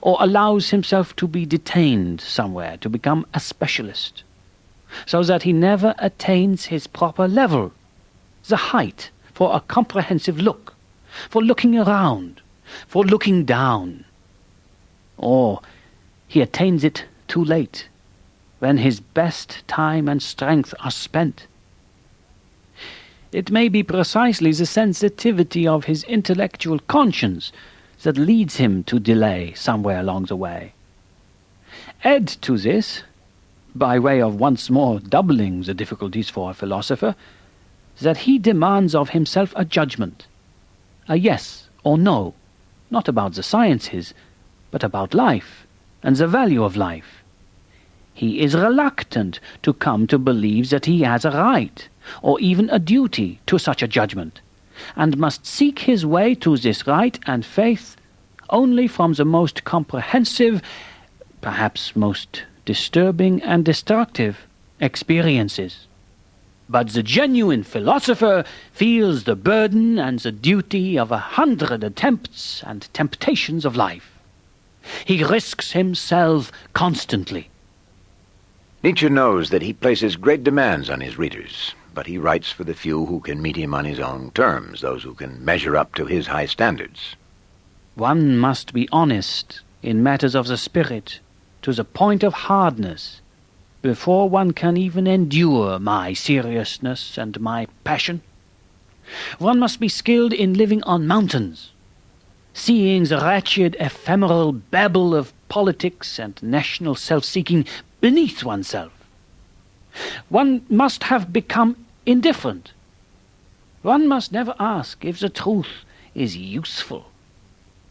S7: or allows himself to be detained somewhere to become a specialist, so that he never attains his proper level, the height for a comprehensive look, for looking around, for looking down. Or he attains it too late, when his best time and strength are spent. It may be precisely the sensitivity of his intellectual conscience that leads him to delay somewhere along the way. Add to this, by way of once more doubling the difficulties for a philosopher, that he demands of himself a judgment, a yes or no, not about the sciences, but about life and the value of life. He is reluctant to come to believe that he has a right, or even a duty, to such a judgment, and must seek his way to this right and faith only from the most comprehensive, perhaps most disturbing and destructive experiences. But the genuine philosopher feels the burden and the duty of 100 attempts and temptations of life. He risks himself constantly.
S2: Nietzsche knows that he places great demands on his readers, but he writes for the few who can meet him on his own terms, those who can measure up to his high standards.
S7: One must be honest in matters of the spirit to the point of hardness before one can even endure my seriousness and my passion. One must be skilled in living on mountains, seeing the wretched ephemeral babble of politics and national self-seeking beneath oneself. One must have become indifferent. One must never ask if the truth is useful,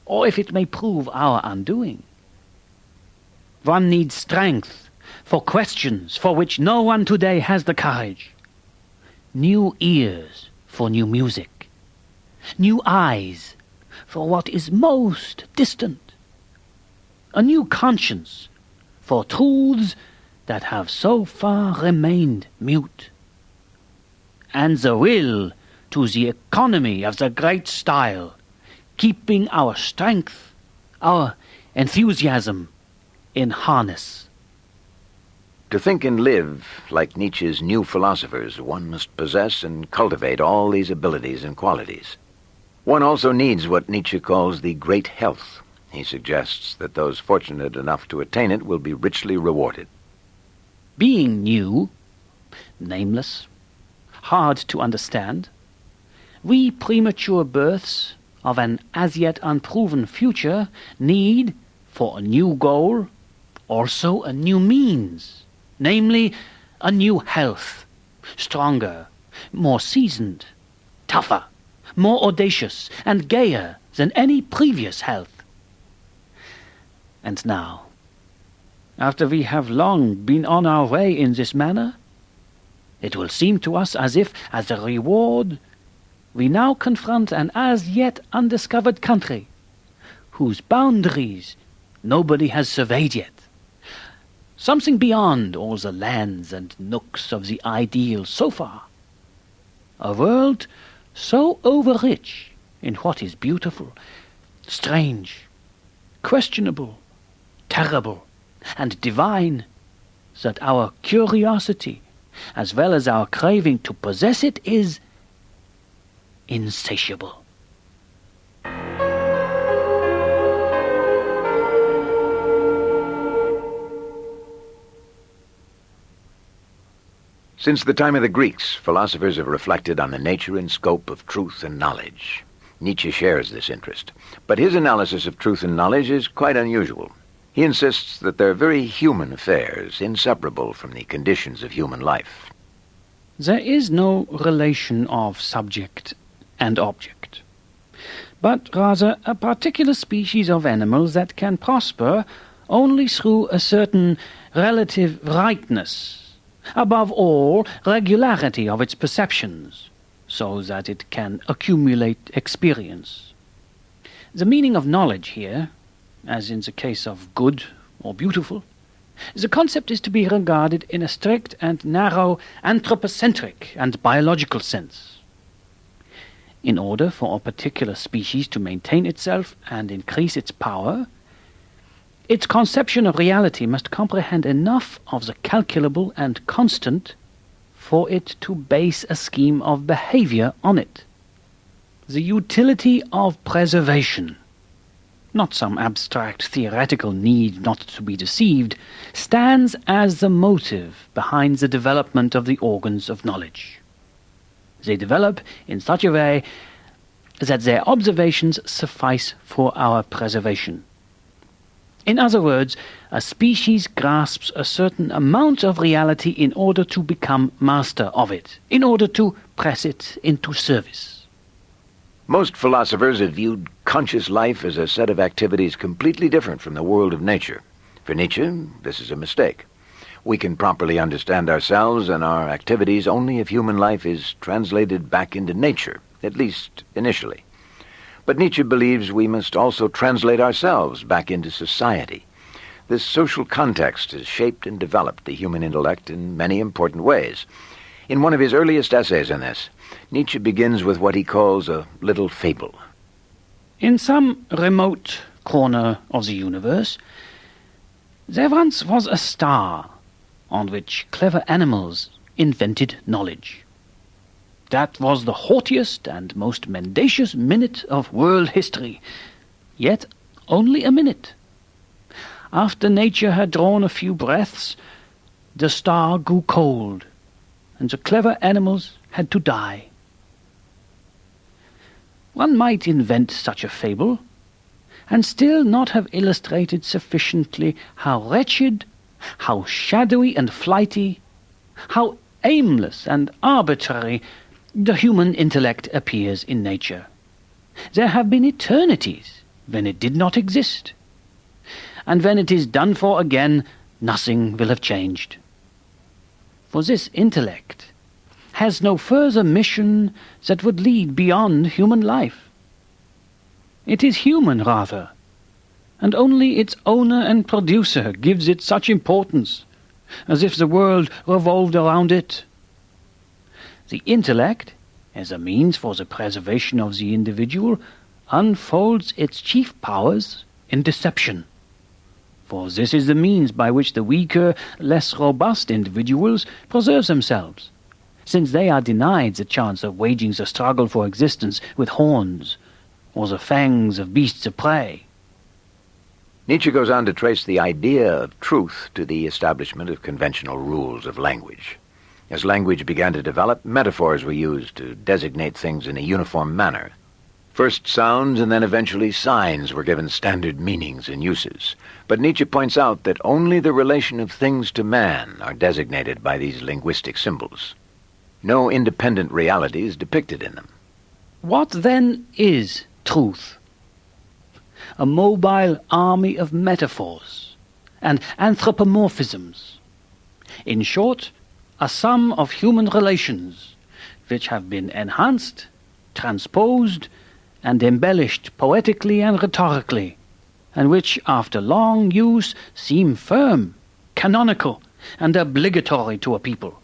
S7: or if it may prove our undoing. One needs strength for questions for which no one today has the courage, new ears for new music, new eyes for what is most distant, a new conscience for truths that have so far remained mute, and the will to the economy of the great style, keeping our strength, our enthusiasm in harness.
S2: To think and live like Nietzsche's new philosophers, one must possess and cultivate all these abilities and qualities. One also needs what Nietzsche calls the great health. He suggests that those fortunate enough to attain it will be richly rewarded.
S7: Being new, nameless, hard to understand, we premature births of an as yet unproven future need, for a new goal, also a new means, namely, a new health, stronger, more seasoned, tougher, more audacious and gayer than any previous health. And now, after we have long been on our way in this manner, it will seem to us as if, as a reward, we now confront an as yet undiscovered country, whose boundaries nobody has surveyed yet, something beyond all the lands and nooks of the ideal so far, a world so over-rich in what is beautiful, strange, questionable, terrible, and divine, that our curiosity, as well as our craving to possess it, is insatiable.
S2: Since the time of the Greeks, philosophers have reflected on the nature and scope of truth and knowledge. Nietzsche shares this interest, but his analysis of truth and knowledge is quite unusual. He insists that they're very human affairs, inseparable from the conditions of human life.
S7: There is no relation of subject and object, but rather a particular species of animals that can prosper only through a certain relative rightness, above all, regularity of its perceptions, so that it can accumulate experience. The meaning of knowledge here, as in the case of good or beautiful, the concept is to be regarded in a strict and narrow anthropocentric and biological sense. In order for a particular species to maintain itself and increase its power, its conception of reality must comprehend enough of the calculable and constant for it to base a scheme of behavior on it. The utility of preservation, not some abstract theoretical need not to be deceived, stands as the motive behind the development of the organs of knowledge. They develop in such a way that their observations suffice for our preservation. In other words, a species grasps a certain amount of reality in order to become master of it, in order to press it into service.
S2: Most philosophers have viewed conscious life as a set of activities completely different from the world of nature. For Nietzsche, this is a mistake. We can properly understand ourselves and our activities only if human life is translated back into nature, at least initially. But Nietzsche believes we must also translate ourselves back into society. This social context has shaped and developed the human intellect in many important ways. In one of his earliest essays on this, Nietzsche begins with what he calls a little fable.
S7: In some remote corner of the universe, there once was a star on which clever animals invented knowledge. That was the haughtiest and most mendacious minute of world history, yet only a minute. After nature had drawn a few breaths, the star grew cold, and the clever animals had to die. One might invent such a fable, and still not have illustrated sufficiently how wretched, how shadowy and flighty, how aimless and arbitrary the human intellect appears in nature. There have been eternities when it did not exist, and when it is done for again, nothing will have changed. For this intellect has no further mission that would lead beyond human life. It is human, rather, and only its owner and producer gives it such importance, as if the world revolved around it. The intellect, as a means for the preservation of the individual, unfolds its chief powers in deception. For this is the means by which the weaker, less robust individuals preserve themselves, since they are denied the chance of waging the struggle for existence with horns or the fangs of beasts of prey.
S2: Nietzsche goes on to trace the idea of truth to the establishment of conventional rules of language. As language began to develop, metaphors were used to designate things in a uniform manner. First sounds and then eventually signs were given standard meanings and uses. But Nietzsche points out that only the relation of things to man are designated by these linguistic symbols. No independent reality is depicted in them.
S7: What then is truth? A mobile army of metaphors and anthropomorphisms. In short, a sum of human relations which have been enhanced, transposed, and embellished poetically and rhetorically, and which, after long use, seem firm, canonical, and obligatory to a people.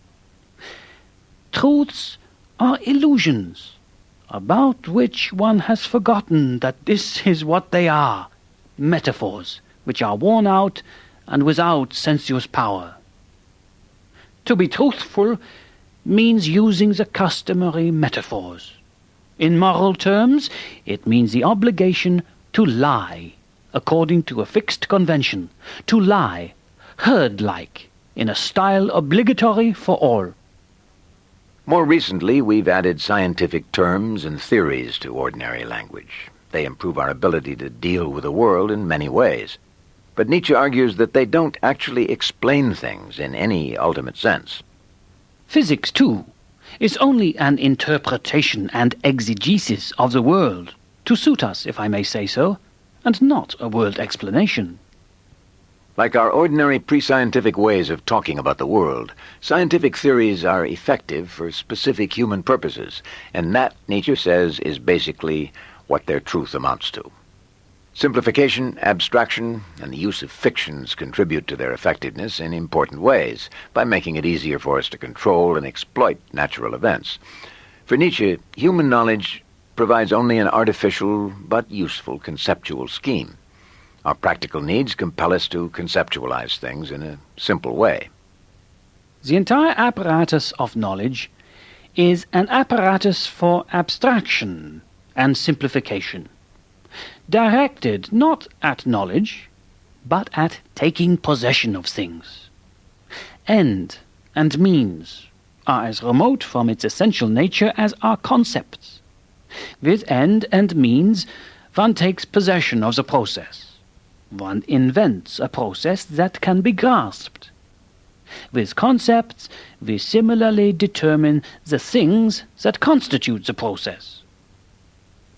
S7: Truths are illusions, about which one has forgotten that this is what they are, metaphors, which are worn out and without sensuous power. To be truthful means using the customary metaphors. In moral terms, it means the obligation to lie, according to a fixed convention, to lie, herd-like, in a style obligatory for all.
S2: More recently, we've added scientific terms and theories to ordinary language. They improve our ability to deal with the world in many ways. But Nietzsche argues that they don't actually explain things in any ultimate sense.
S7: Physics, too, is only an interpretation and exegesis of the world, to suit us, if I may say so, and not a world explanation.
S2: Like our ordinary pre-scientific ways of talking about the world, scientific theories are effective for specific human purposes, and that, Nietzsche says, is basically what their truth amounts to. Simplification, abstraction, and the use of fictions contribute to their effectiveness in important ways, by making it easier for us to control and exploit natural events. For Nietzsche, human knowledge provides only an artificial but useful conceptual scheme. Our practical needs compel us to conceptualize things in a simple way.
S7: The entire apparatus of knowledge is an apparatus for abstraction and simplification, directed not at knowledge, but at taking possession of things. End and means are as remote from its essential nature as are concepts. With end and means, one takes possession of the process. One invents a process that can be grasped. With concepts, we similarly determine the things that constitute the process.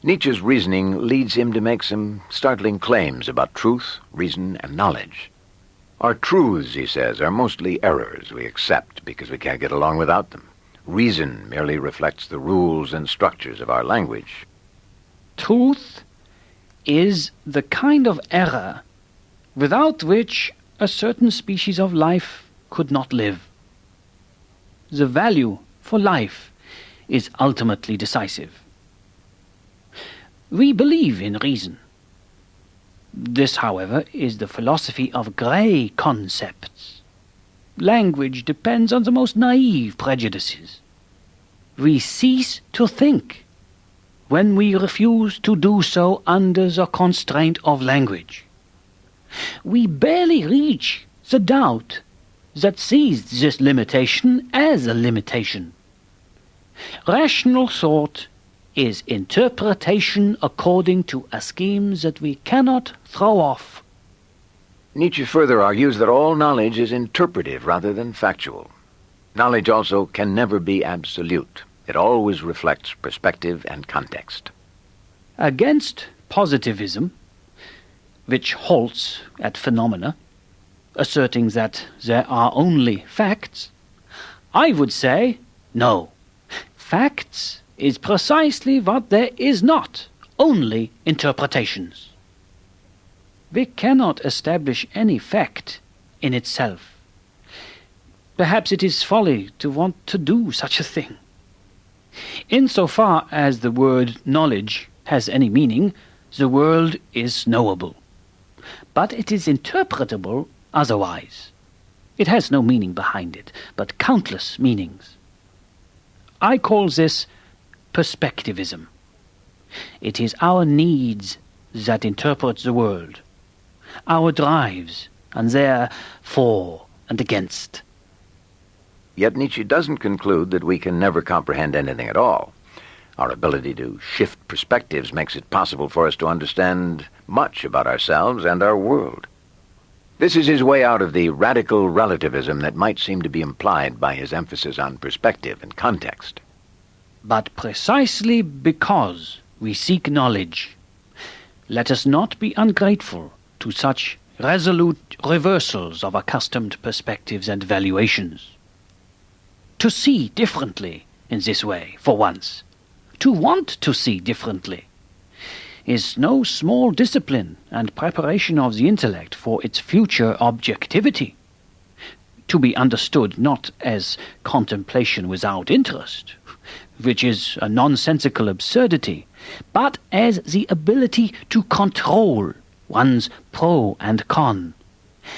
S2: Nietzsche's reasoning leads him to make some startling claims about truth, reason, and knowledge. Our truths, he says, are mostly errors we accept because we can't get along without them. Reason merely reflects the rules and structures of our language.
S7: Truth is the kind of error without which a certain species of life could not live. The value for life is ultimately decisive. We believe in reason. This, however, is the philosophy of grey concepts. Language depends on the most naive prejudices. We cease to think when we refuse to do so under the constraint of language. We barely reach the doubt that sees this limitation as a limitation. Rational thought is interpretation according to a scheme that we cannot throw off.
S2: Nietzsche further argues that all knowledge is interpretive rather than factual. Knowledge also can never be absolute. It always reflects perspective and context.
S7: Against positivism, which halts at phenomena, asserting that there are only facts, I would say, no. Facts is precisely what there is not, only interpretations. We cannot establish any fact in itself. Perhaps it is folly to want to do such a thing. Insofar as the word knowledge has any meaning, the world is knowable. But it is interpretable otherwise. It has no meaning behind it, but countless meanings. I call this perspectivism. It is our needs that interpret the world, our drives, and their for and against.
S2: Yet Nietzsche doesn't conclude that we can never comprehend anything at all. Our ability to shift perspectives makes it possible for us to understand much about ourselves and our world. This is his way out of the radical relativism that might seem to be implied by his emphasis on perspective and context.
S7: But precisely because we seek knowledge, let us not be ungrateful to such resolute reversals of accustomed perspectives and valuations. To see differently in this way, for once, to want to see differently, is no small discipline and preparation of the intellect for its future objectivity, to be understood not as contemplation without interest, which is a nonsensical absurdity, but as the ability to control one's pro and con,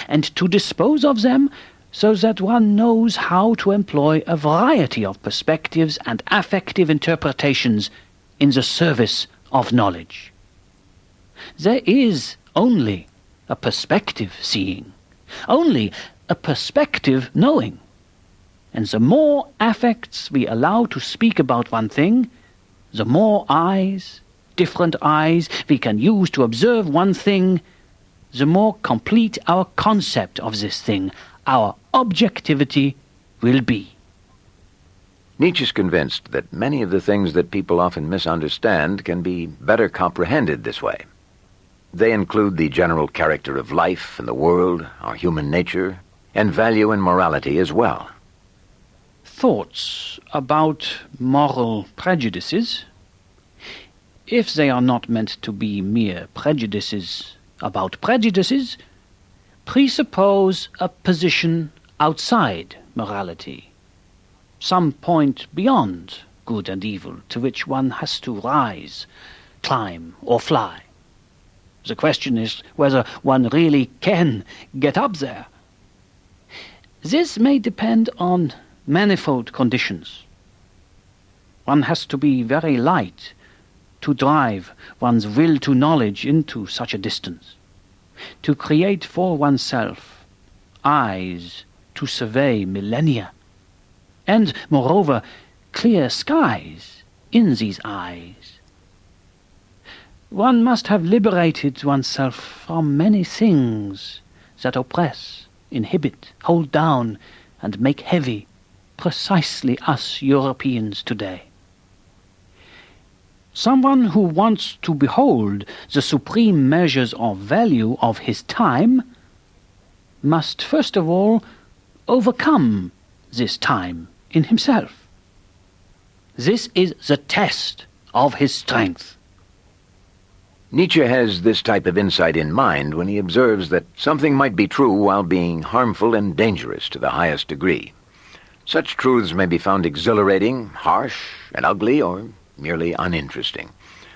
S7: and to dispose of them so that one knows how to employ a variety of perspectives and affective interpretations in the service of knowledge. There is only a perspective seeing, only a perspective knowing. And the more affects we allow to speak about one thing, the more eyes, different eyes, we can use to observe one thing, the more complete our concept of this thing, our objectivity, will be.
S2: Nietzsche is convinced that many of the things that people often misunderstand can be better comprehended this way. They include the general character of life and the world, our human nature, and value and morality as well.
S7: Thoughts about moral prejudices, if they are not meant to be mere prejudices about prejudices, presuppose a position outside morality, some point beyond good and evil to which one has to rise, climb, or fly. The question is whether one really can get up there. This may depend on manifold conditions. One has to be very light to drive one's will to knowledge into such a distance, to create for oneself eyes to survey millennia, and, moreover, clear skies in these eyes. One must have liberated oneself from many things that oppress, inhibit, hold down, and make heavy precisely us Europeans today. Someone who wants to behold the supreme measures of value of his time must first of all overcome this time in himself. This is the test of his strength.
S2: Nietzsche has this type of insight in mind when he observes that something might be true while being harmful and dangerous to the highest degree. Such truths may be found exhilarating, harsh, and ugly, or merely uninteresting.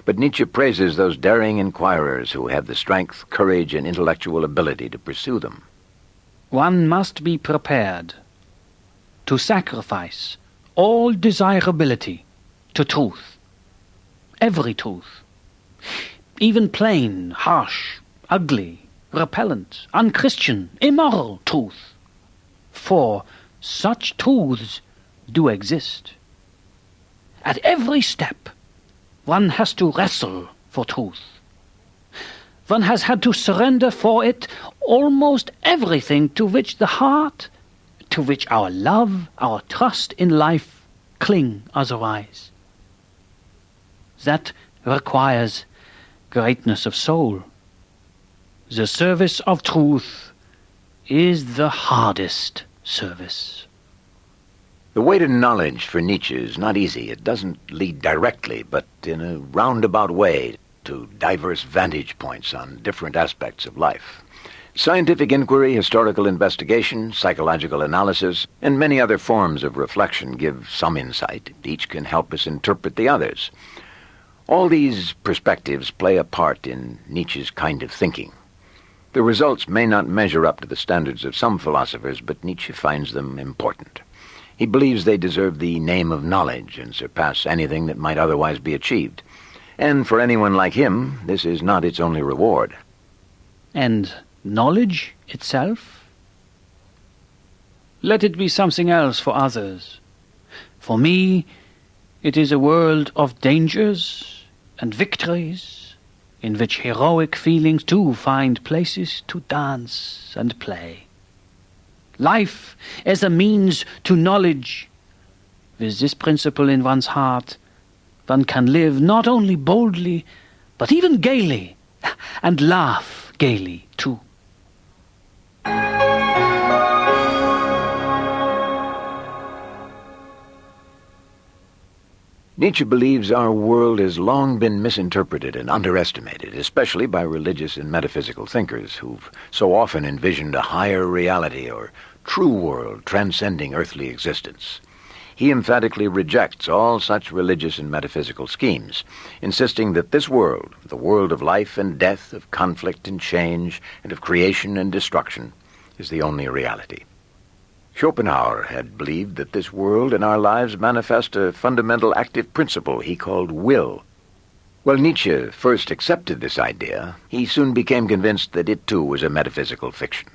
S2: But Nietzsche praises those daring inquirers who have the strength, courage, and intellectual ability to pursue them.
S7: One must be prepared to sacrifice all desirability to truth, every truth, even plain, harsh, ugly, repellent, unchristian, immoral truth. For such truths do exist. At every step, one has to wrestle for truth. One has had to surrender for it almost everything to which the heart, to which our love, our trust in life cling otherwise. That requires greatness of soul. The service of truth is the hardest service.
S2: The way to knowledge for Nietzsche is not easy. It doesn't lead directly, but in a roundabout way, to diverse vantage points on different aspects of life. Scientific inquiry, historical investigation, psychological analysis, and many other forms of reflection give some insight. Each can help us interpret the others. All these perspectives play a part in Nietzsche's kind of thinking. The results may not measure up to the standards of some philosophers, but Nietzsche finds them important. He believes they deserve the name of knowledge and surpass anything that might otherwise be achieved. And for anyone like him, this is not its only reward.
S7: And knowledge itself? Let it be something else for others. For me, it is a world of dangers and victories, in which heroic feelings too find places to dance and play. Life as a means to knowledge. With this principle in one's heart, one can live not only boldly, but even gaily, and laugh gaily too.
S2: Nietzsche believes our world has long been misinterpreted and underestimated, especially by religious and metaphysical thinkers who've so often envisioned a higher reality or true world transcending earthly existence. He emphatically rejects all such religious and metaphysical schemes, insisting that this world, the world of life and death, of conflict and change, and of creation and destruction, is the only reality. Schopenhauer had believed that this world and our lives manifest a fundamental active principle he called will. While Nietzsche first accepted this idea, he soon became convinced that it too was a metaphysical fiction.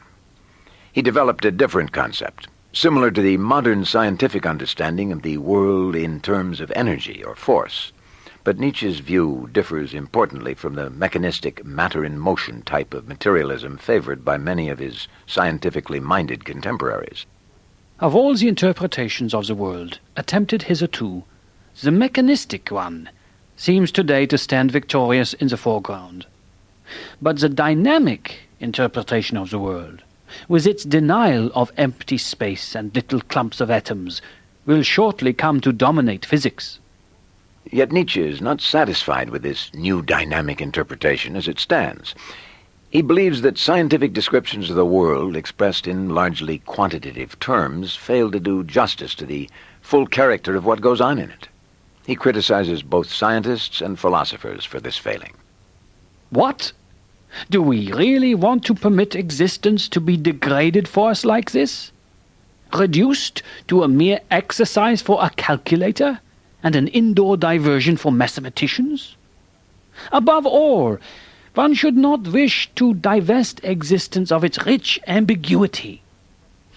S2: He developed a different concept, similar to the modern scientific understanding of the world in terms of energy or force. But Nietzsche's view differs importantly from the mechanistic matter-in-motion type of materialism favored by many of his scientifically minded contemporaries.
S7: Of all the interpretations of the world attempted hitherto, the mechanistic one seems today to stand victorious in the foreground. But the dynamic interpretation of the world, with its denial of empty space and little clumps of atoms, will shortly come to dominate physics.
S2: Yet Nietzsche is not satisfied with this new dynamic interpretation as it stands. He believes that scientific descriptions of the world, expressed in largely quantitative terms, fail to do justice to the full character of what goes on in it. He criticizes both scientists and philosophers for this failing.
S7: What? Do we really want to permit existence to be degraded for us like this? Reduced to a mere exercise for a calculator and an indoor diversion for mathematicians? Above all, one should not wish to divest existence of its rich ambiguity.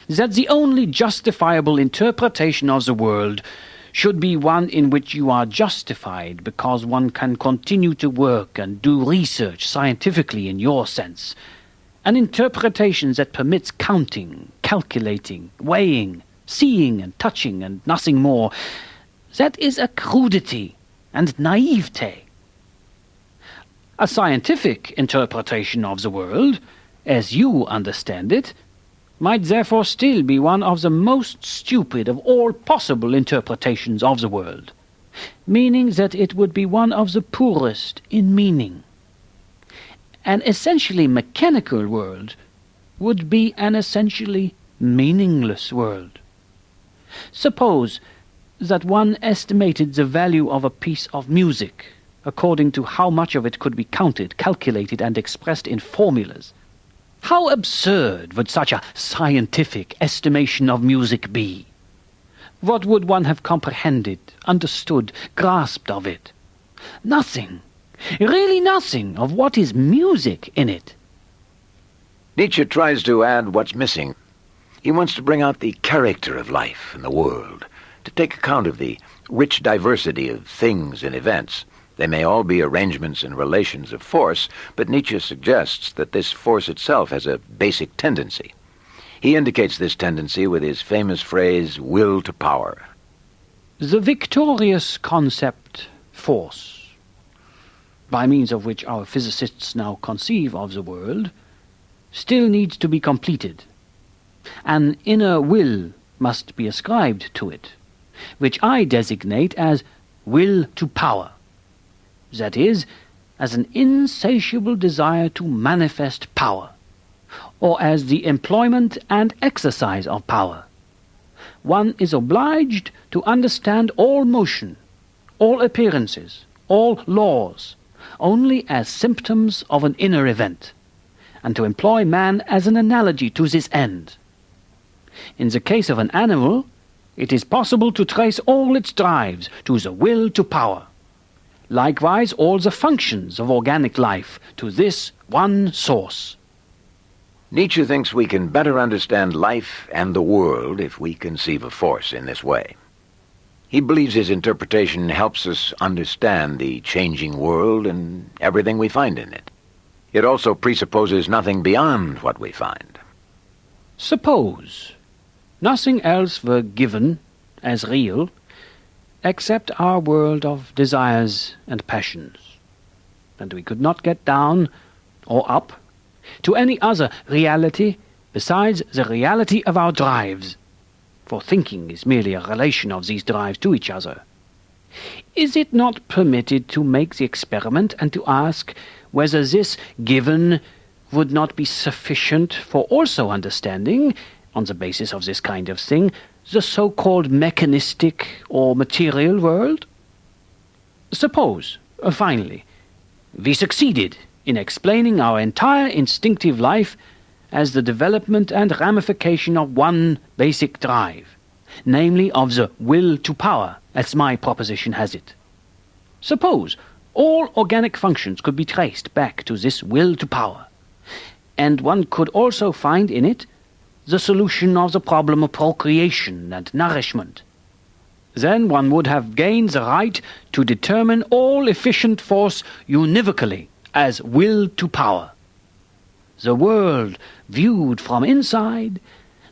S7: That the only justifiable interpretation of the world should be one in which you are justified because one can continue to work and do research scientifically in your sense. An interpretation that permits counting, calculating, weighing, seeing and touching and nothing more. That is a crudity and naivete. A scientific interpretation of the world, as you understand it, might therefore still be one of the most stupid of all possible interpretations of the world, meaning that it would be one of the poorest in meaning. An essentially mechanical world would be an essentially meaningless world. Suppose that one estimated the value of a piece of music according to how much of it could be counted, calculated, and expressed in formulas. How absurd would such a scientific estimation of music be? What would one have comprehended, understood, grasped of it? Nothing, really nothing of what is music in it.
S2: Nietzsche tries to add what's missing. He wants to bring out the character of life and the world, to take account of the rich diversity of things and events. They may all be arrangements and relations of force, but Nietzsche suggests that this force itself has a basic tendency. He indicates this tendency with his famous phrase, will to power.
S7: The victorious concept, force, by means of which our physicists now conceive of the world, still needs to be completed. An inner will must be ascribed to it, which I designate as will to power. That is, as an insatiable desire to manifest power, or as the employment and exercise of power. One is obliged to understand all motion, all appearances, all laws, only as symptoms of an inner event, and to employ man as an analogy to this end. In the case of an animal, it is possible to trace all its drives to the will to power. Likewise, all the functions of organic life to this one source.
S2: Nietzsche thinks we can better understand life and the world if we conceive of force in this way. He believes his interpretation helps us understand the changing world and everything we find in it. It also presupposes nothing beyond what we find.
S7: Suppose nothing else were given as real except our world of desires and passions, and we could not get down or up to any other reality besides the reality of our drives, for thinking is merely a relation of these drives to each other. Is it not permitted to make the experiment and to ask whether this given would not be sufficient for also understanding, on the basis of this kind of thing, the so-called mechanistic or material world? Suppose, finally, we succeeded in explaining our entire instinctive life as the development and ramification of one basic drive, namely of the will to power, as my proposition has it. Suppose all organic functions could be traced back to this will to power, and one could also find in it the solution of the problem of procreation and nourishment. Then one would have gained the right to determine all efficient force univocally as will to power. The world viewed from inside,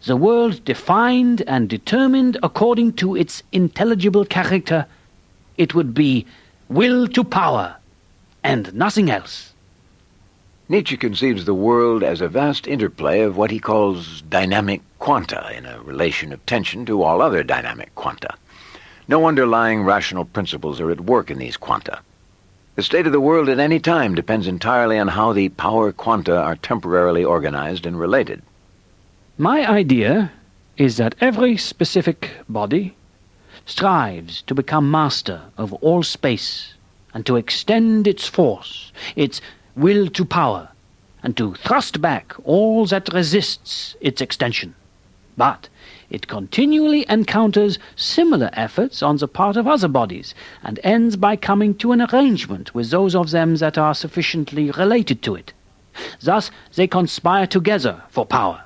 S7: the world defined and determined according to its intelligible character, it would be will to power and nothing else.
S2: Nietzsche conceives the world as a vast interplay of what he calls dynamic quanta in a relation of tension to all other dynamic quanta. No underlying rational principles are at work in these quanta. The state of the world at any time depends entirely on how the power quanta are temporarily organized and related.
S7: My idea is that every specific body strives to become master of all space and to extend its force, its will to power, and to thrust back all that resists its extension. But it continually encounters similar efforts on the part of other bodies, and ends by coming to an arrangement with those of them that are sufficiently related to it. Thus they conspire together for power,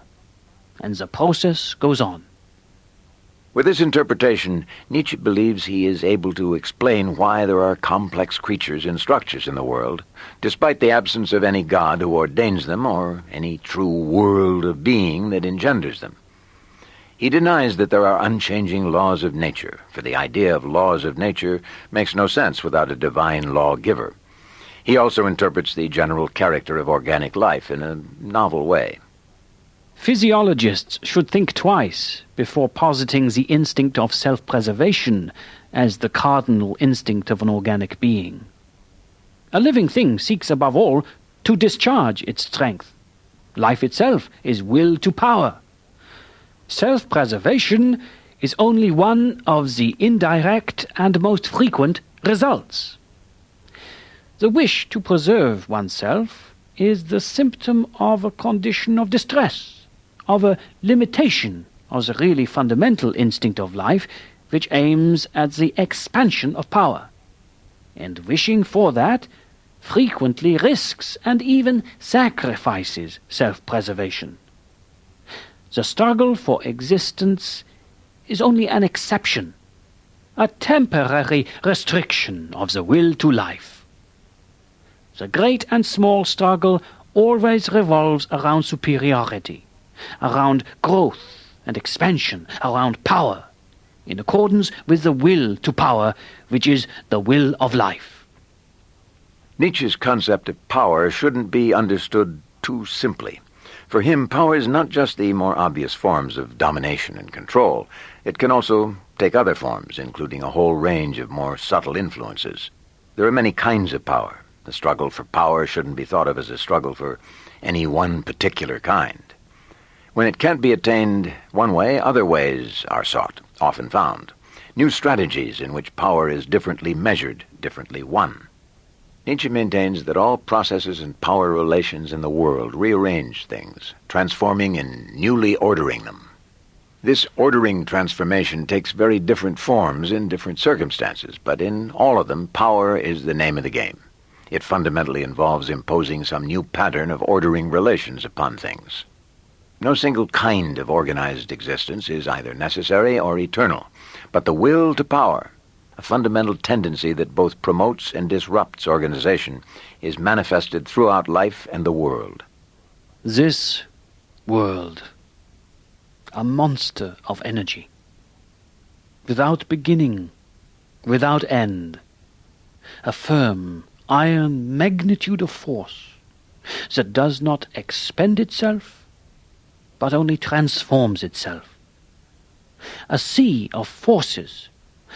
S7: and the process goes on.
S2: With this interpretation, Nietzsche believes he is able to explain why there are complex creatures and structures in the world, despite the absence of any god who ordains them or any true world of being that engenders them. He denies that there are unchanging laws of nature, for the idea of laws of nature makes no sense without a divine lawgiver. He also interprets the general character of organic life in a novel way.
S7: Physiologists should think twice before positing the instinct of self-preservation as the cardinal instinct of an organic being. A living thing seeks above all to discharge its strength. Life itself is will to power. Self-preservation is only one of the indirect and most frequent results. The wish to preserve oneself is the symptom of a condition of distress, of a limitation of the really fundamental instinct of life, which aims at the expansion of power. And wishing for that frequently risks and even sacrifices self-preservation. The struggle for existence is only an exception, a temporary restriction of the will to life. The great and small struggle always revolves around superiority, around growth and expansion, around power, in accordance with the will to power, which is the will of life.
S2: Nietzsche's concept of power shouldn't be understood too simply. For him, power is not just the more obvious forms of domination and control. It can also take other forms, including a whole range of more subtle influences. There are many kinds of power. The struggle for power shouldn't be thought of as a struggle for any one particular kind. When it can't be attained one way, other ways are sought, often found. New strategies in which power is differently measured, differently won. Nietzsche maintains that all processes and power relations in the world rearrange things, transforming and newly ordering them. This ordering transformation takes very different forms in different circumstances, but in all of them, power is the name of the game. It fundamentally involves imposing some new pattern of ordering relations upon things. No single kind of organized existence is either necessary or eternal, but the will to power, a fundamental tendency that both promotes and disrupts organization, is manifested throughout life and the world.
S7: This world, a monster of energy, without beginning, without end, a firm, iron magnitude of force that does not expend itself, but only transforms itself. A sea of forces,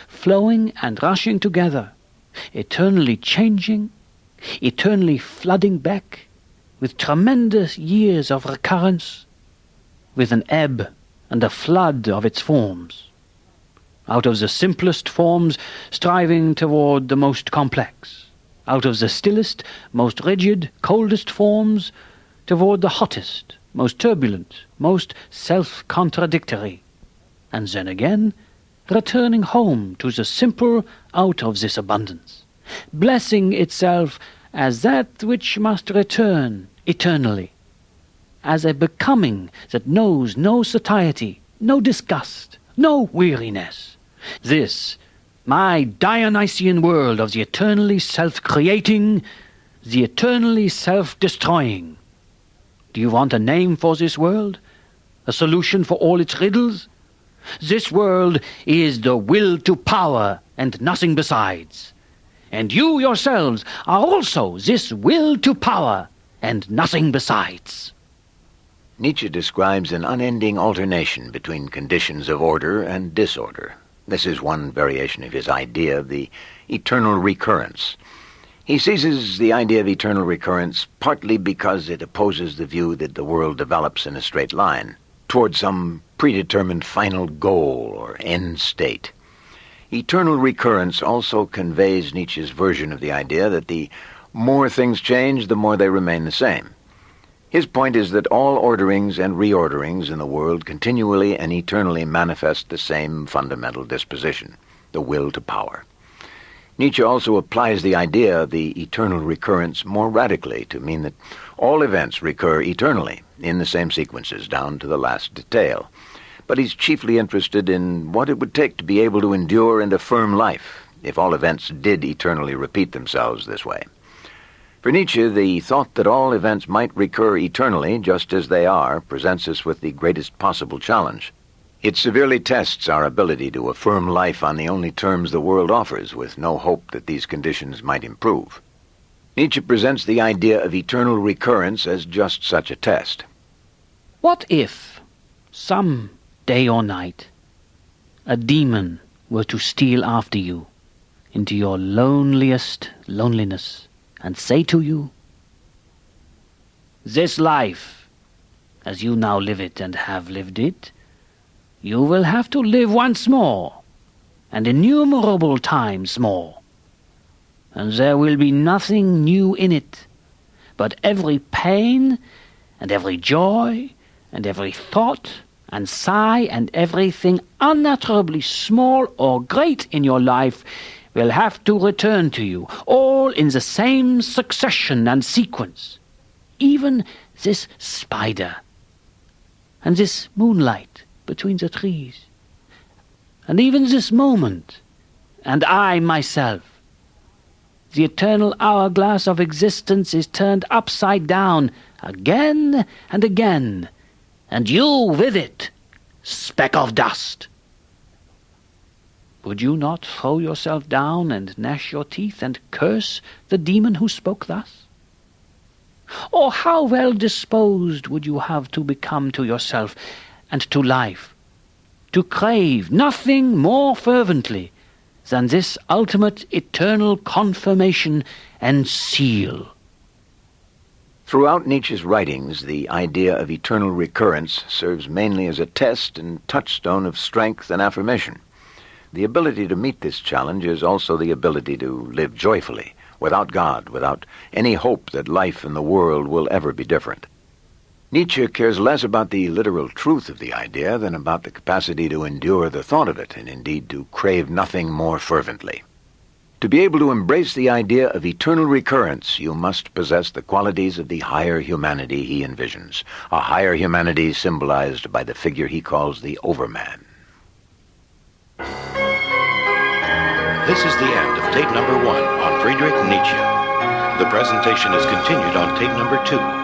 S7: flowing and rushing together, eternally changing, eternally flooding back, with tremendous years of recurrence, with an ebb and a flood of its forms. Out of the simplest forms striving toward the most complex, out of the stillest, most rigid, coldest forms toward the hottest, most turbulent, most self-contradictory, and then again returning home to the simple out of this abundance, blessing itself as that which must return eternally. as a becoming that knows no satiety, no disgust, no weariness. This, my Dionysian world of the eternally self-creating, the eternally self-destroying. Do you want a name for this world? A solution for all its riddles? This world is the will to power and nothing besides. And you yourselves are also this will to power and nothing besides.
S2: Nietzsche describes an unending alternation between conditions of order and disorder. This is one variation of his idea of the eternal recurrence. He seizes the idea of eternal recurrence partly because it opposes the view that the world develops in a straight line toward some predetermined final goal or end state. Eternal recurrence also conveys Nietzsche's version of the idea that the more things change, the more they remain the same. His point is that all orderings and reorderings in the world continually and eternally manifest the same fundamental disposition, the will to power. Nietzsche also applies the idea of the eternal recurrence more radically to mean that all events recur eternally in the same sequences down to the last detail. But he's chiefly interested in what it would take to be able to endure and affirm life if all events did eternally repeat themselves this way. For Nietzsche, the thought that all events might recur eternally just as they are presents us with the greatest possible challenge. It severely tests our ability to affirm life on the only terms the world offers, with no hope that these conditions might improve. Nietzsche presents the idea of eternal recurrence as just such a test.
S7: What if, some day or night, a demon were to steal after you into your loneliest loneliness and say to you, "This life, as you now live it and have lived it, you will have to live once more, and innumerable times more. And there will be nothing new in it, but every pain, and every joy, and every thought, and sigh, and everything unutterably small or great in your life will have to return to you, all in the same succession and sequence. Even this spider, and this moonlight between the trees, and even this moment, and I myself. The eternal hourglass of existence is turned upside down again and again, and you with it, speck of dust." Would you not throw yourself down and gnash your teeth and curse the demon who spoke thus? Or how well disposed would you have to become to yourself and to life, to crave nothing more fervently than this ultimate eternal confirmation and seal?
S2: Throughout Nietzsche's writings, the idea of eternal recurrence serves mainly as a test and touchstone of strength and affirmation. The ability to meet this challenge is also the ability to live joyfully, without God, without any hope that life and the world will ever be different. Nietzsche cares less about the literal truth of the idea than about the capacity to endure the thought of it, and indeed to crave nothing more fervently. To be able to embrace the idea of eternal recurrence, you must possess the qualities of the higher humanity he envisions, a higher humanity symbolized by the figure he calls the Overman.
S1: This is the end of tape number 1 on Friedrich Nietzsche. The presentation is continued on tape number 2.